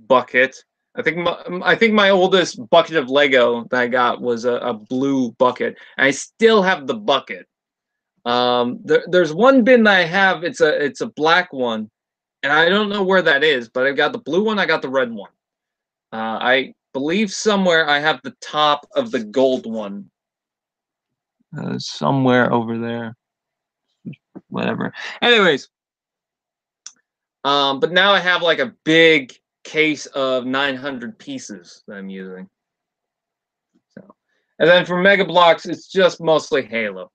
bucket. I think my oldest bucket of Lego that I got was a blue bucket, and I still have the bucket. There's one bin that I have. It's a black one, and I don't know where that is, but I've got the blue one. I got the red one. I believe somewhere I have the top of the gold one. Somewhere over there. Whatever. Anyways, but now I have like a big case of 900 pieces that I'm using. So, and then for Mega Bloks, it's just mostly Halo.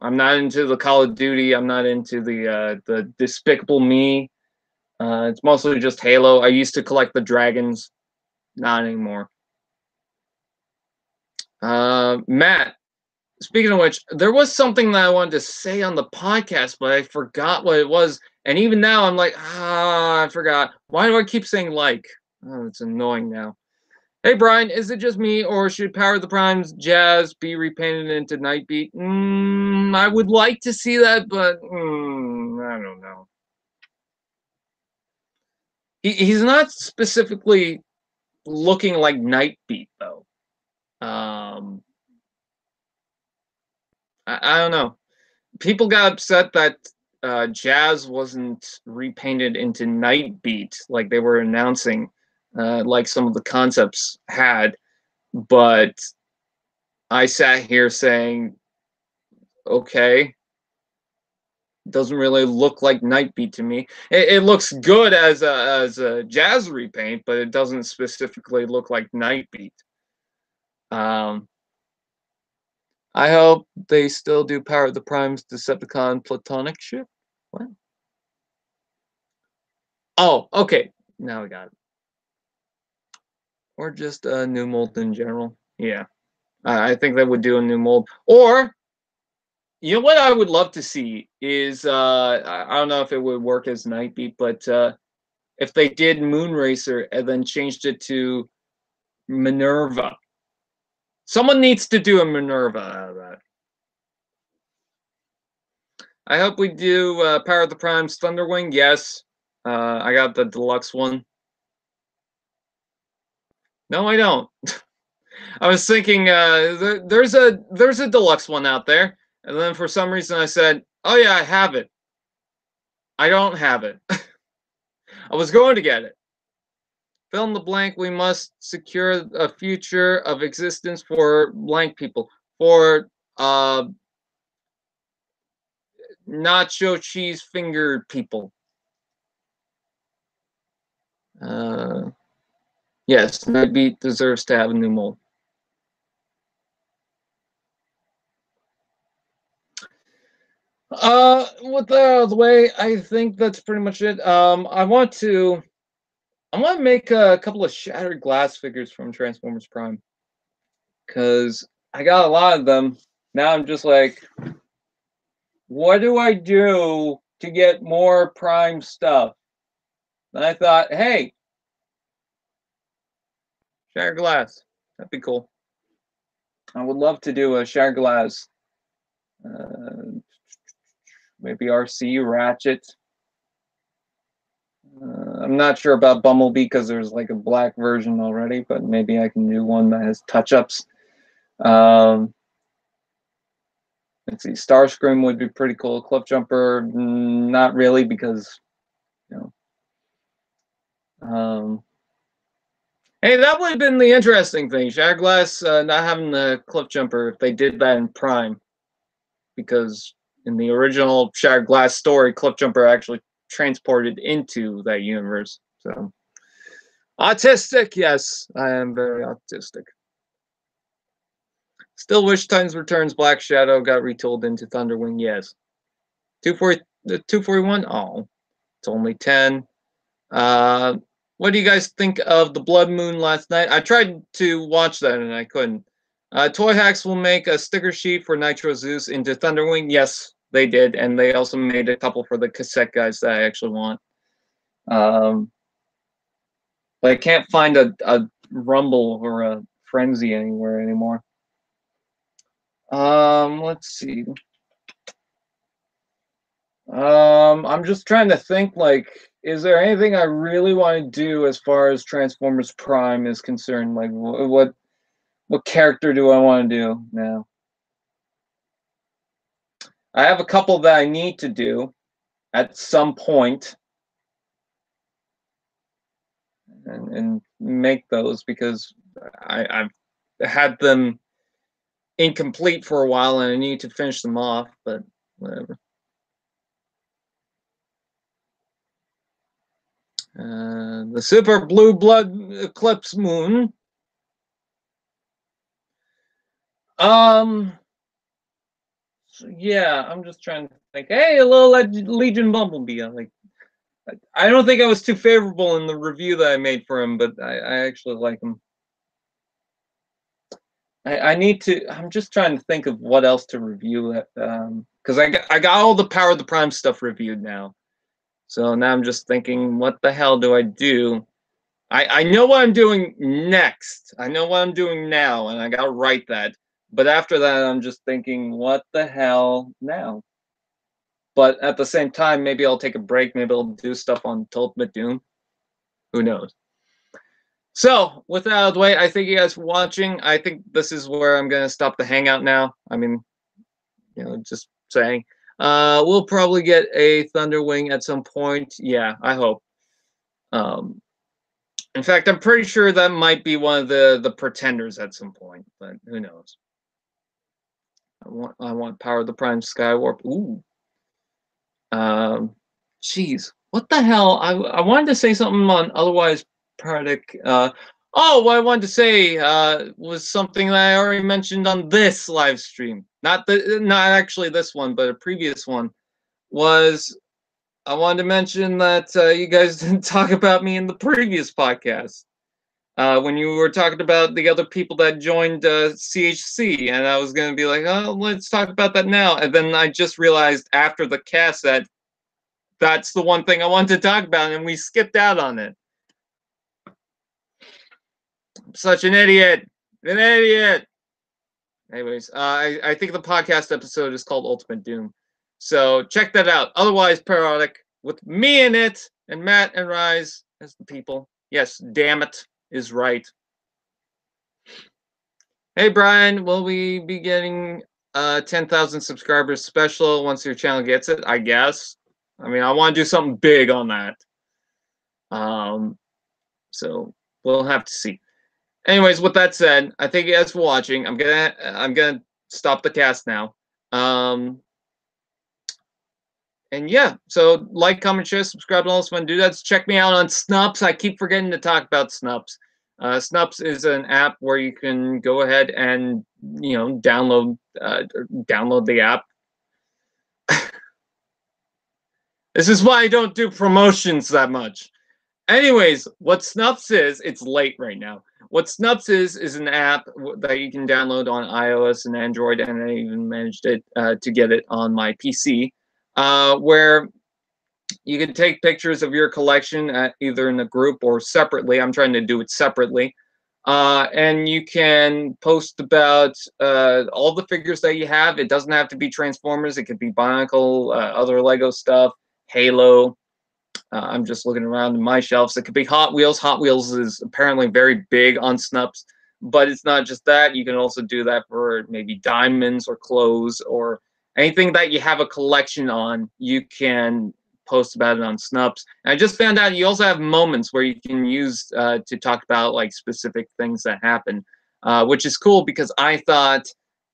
I'm not into the Call of Duty. I'm not into the Despicable Me. It's mostly just Halo. I used to collect the dragons, not anymore. Matt, speaking of which, there was something that I wanted to say on the podcast, but I forgot what it was. And even now, I'm like, I forgot. Why do I keep saying like? Oh, it's annoying now. Hey, Brian, is it just me, or should Power of the Primes Jazz be repainted into Nightbeat? I would like to see that, but I don't know. He's not specifically looking like Nightbeat, though. I don't know. People got upset that Jazz wasn't repainted into Nightbeat like they were announcing, like some of the concepts had. But I sat here saying, okay, doesn't really look like Nightbeat to me. It looks good as a Jazz repaint, but it doesn't specifically look like Nightbeat. I hope they still do Power of the Primes Decepticon Platonic ship. What? Oh, okay. Now we got it. Or just a new mold in general. Yeah. I think that would do a new mold. Or, you know what I would love to see is, I don't know if it would work as Nightbeat, but if they did Moonracer and then changed it to Minerva. Someone needs to do a Minerva out of that. I hope we do Power of the Primes Thunderwing. Yes. I got the deluxe one. No, I don't. I was thinking there's a deluxe one out there, and then for some reason I said, "Oh yeah, I have it." I don't have it. I was going to get it. Fill in the blank. We must secure a future of existence for blank people. For nacho cheese finger people. Yes, Nightbeat deserves to have a new mold. With that out of the way, I think that's pretty much it. I want to make a couple of shattered glass figures from Transformers Prime because I got a lot of them. Now I'm just like, what do I do to get more Prime stuff? And I thought, hey, shattered glass. That'd be cool. I would love to do a shattered glass. Maybe RC Ratchet. I'm not sure about Bumblebee because there's like a black version already, but maybe I can do one that has touch-ups. Let's see, Starscream would be pretty cool. Cliff Jumper, not really, because you know. Hey, that would have been the interesting thing. Shattered Glass not having the Cliff Jumper if they did that in Prime, because in the original Shattered Glass story, Cliff Jumper actually transported into that universe. So autistic, yes, I am very autistic. Still wish Titans Returns Black Shadow got retooled into Thunderwing, yes. 241? Oh, it's only 10. What do you guys think of the Blood Moon last night? I tried to watch that and I couldn't. Toy Hacks will make a sticker sheet for Nitro Zeus into Thunderwing. Yes, they did, and they also made a couple for the cassette guys that I actually want. But I can't find a Rumble or a Frenzy anywhere anymore. Let's see. I'm just trying to think, like, is there anything I really want to do as far as Transformers Prime is concerned? Like, what character do I want to do now? I have a couple that I need to do at some point and make those because I've had them incomplete for a while and I need to finish them off, but whatever. The Super Blue Blood Eclipse Moon. Yeah, I'm just trying to think. Hey, a little Legion Bumblebee. I don't think I was too favorable in the review that I made for him, but I actually like him. I need to. I'm just trying to think of what else to review. Because I got all the Power of the Prime stuff reviewed now, so now I'm just thinking, what the hell do I do? I know what I'm doing next. I know what I'm doing now, and I gotta write that. But after that, I'm just thinking, what the hell now? But at the same time, maybe I'll take a break. Maybe I'll do stuff on Ultimate Doom. Who knows? So, with that out of the way, I thank you guys for watching. I think this is where I'm going to stop the hangout now. I mean, just saying. We'll probably get a Thunderwing at some point. Yeah, I hope. In fact, I'm pretty sure that might be one of the pretenders at some point, but who knows? I want Power of the Prime Skywarp. Ooh. Jeez, what the hell? I wanted to say something on otherwise Paradic. What I wanted to say was something that I already mentioned on this live stream. Not actually this one, but a previous one. Was I wanted to mention that you guys didn't talk about me in the previous podcast when you were talking about the other people that joined CHC, and I was going to be like, oh, let's talk about that now. And then I just realized after the cast that that's the one thing I wanted to talk about, and we skipped out on it. I'm such an idiot. An idiot. Anyways, I think the podcast episode is called Ultimate Doom. So check that out. Otherwise, Parodic, with me in it, and Matt and Rise as the people. Yes, damn it, is right. Hey Brian, will we be getting 10,000 subscribers special once your channel gets it? I guess. I mean, I want to do something big on that. So we'll have to see. Anyways, with that said, I thank you guys for watching. I'm gonna stop the cast now. And yeah, so like, comment, share, subscribe, and all those fun dudes. Check me out on Snups. I keep forgetting to talk about Snups. Snups is an app where you can go ahead and download the app. This is why I don't do promotions that much. Anyways, what Snups is, it's late right now. What Snups is an app that you can download on iOS and Android, and I even managed it to get it on my PC, where you can take pictures of your collection either in a group or separately. I'm trying to do it separately. And you can post about all the figures that you have. It doesn't have to be Transformers. It could be Bionicle, other Lego stuff, Halo. I'm just looking around in my shelves. It could be Hot Wheels. Hot Wheels is apparently very big on Snups, but it's not just that. You can also do that for maybe diamonds or clothes or anything that you have a collection on. You can post about it on Snups. And I just found out you also have moments where you can use to talk about like specific things that happen, which is cool because I thought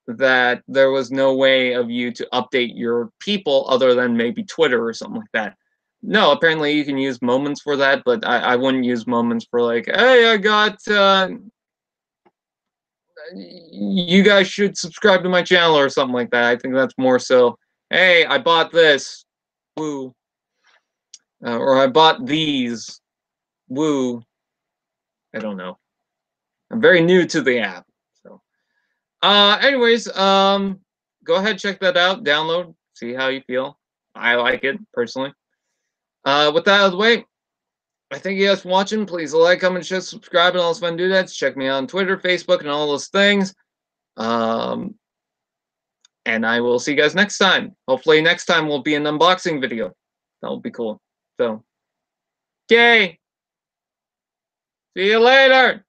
that there was no way of you to update your people other than maybe Twitter or something like that. No, apparently you can use moments for that, but I wouldn't use moments for like, hey, I got, you guys should subscribe to my channel or something like that. I think that's more so, hey, I bought this, woo, or I bought these, woo. I don't know. I'm very new to the app, so. Anyways, go ahead, check that out, download, see how you feel. I like it personally. With that out of the way, I thank you guys for watching. Please like, comment, share, subscribe, and all those fun dudettes. Check me out on Twitter, Facebook, and all those things. And I will see you guys next time. Hopefully next time will be an unboxing video. That will be cool. So, yay! See you later!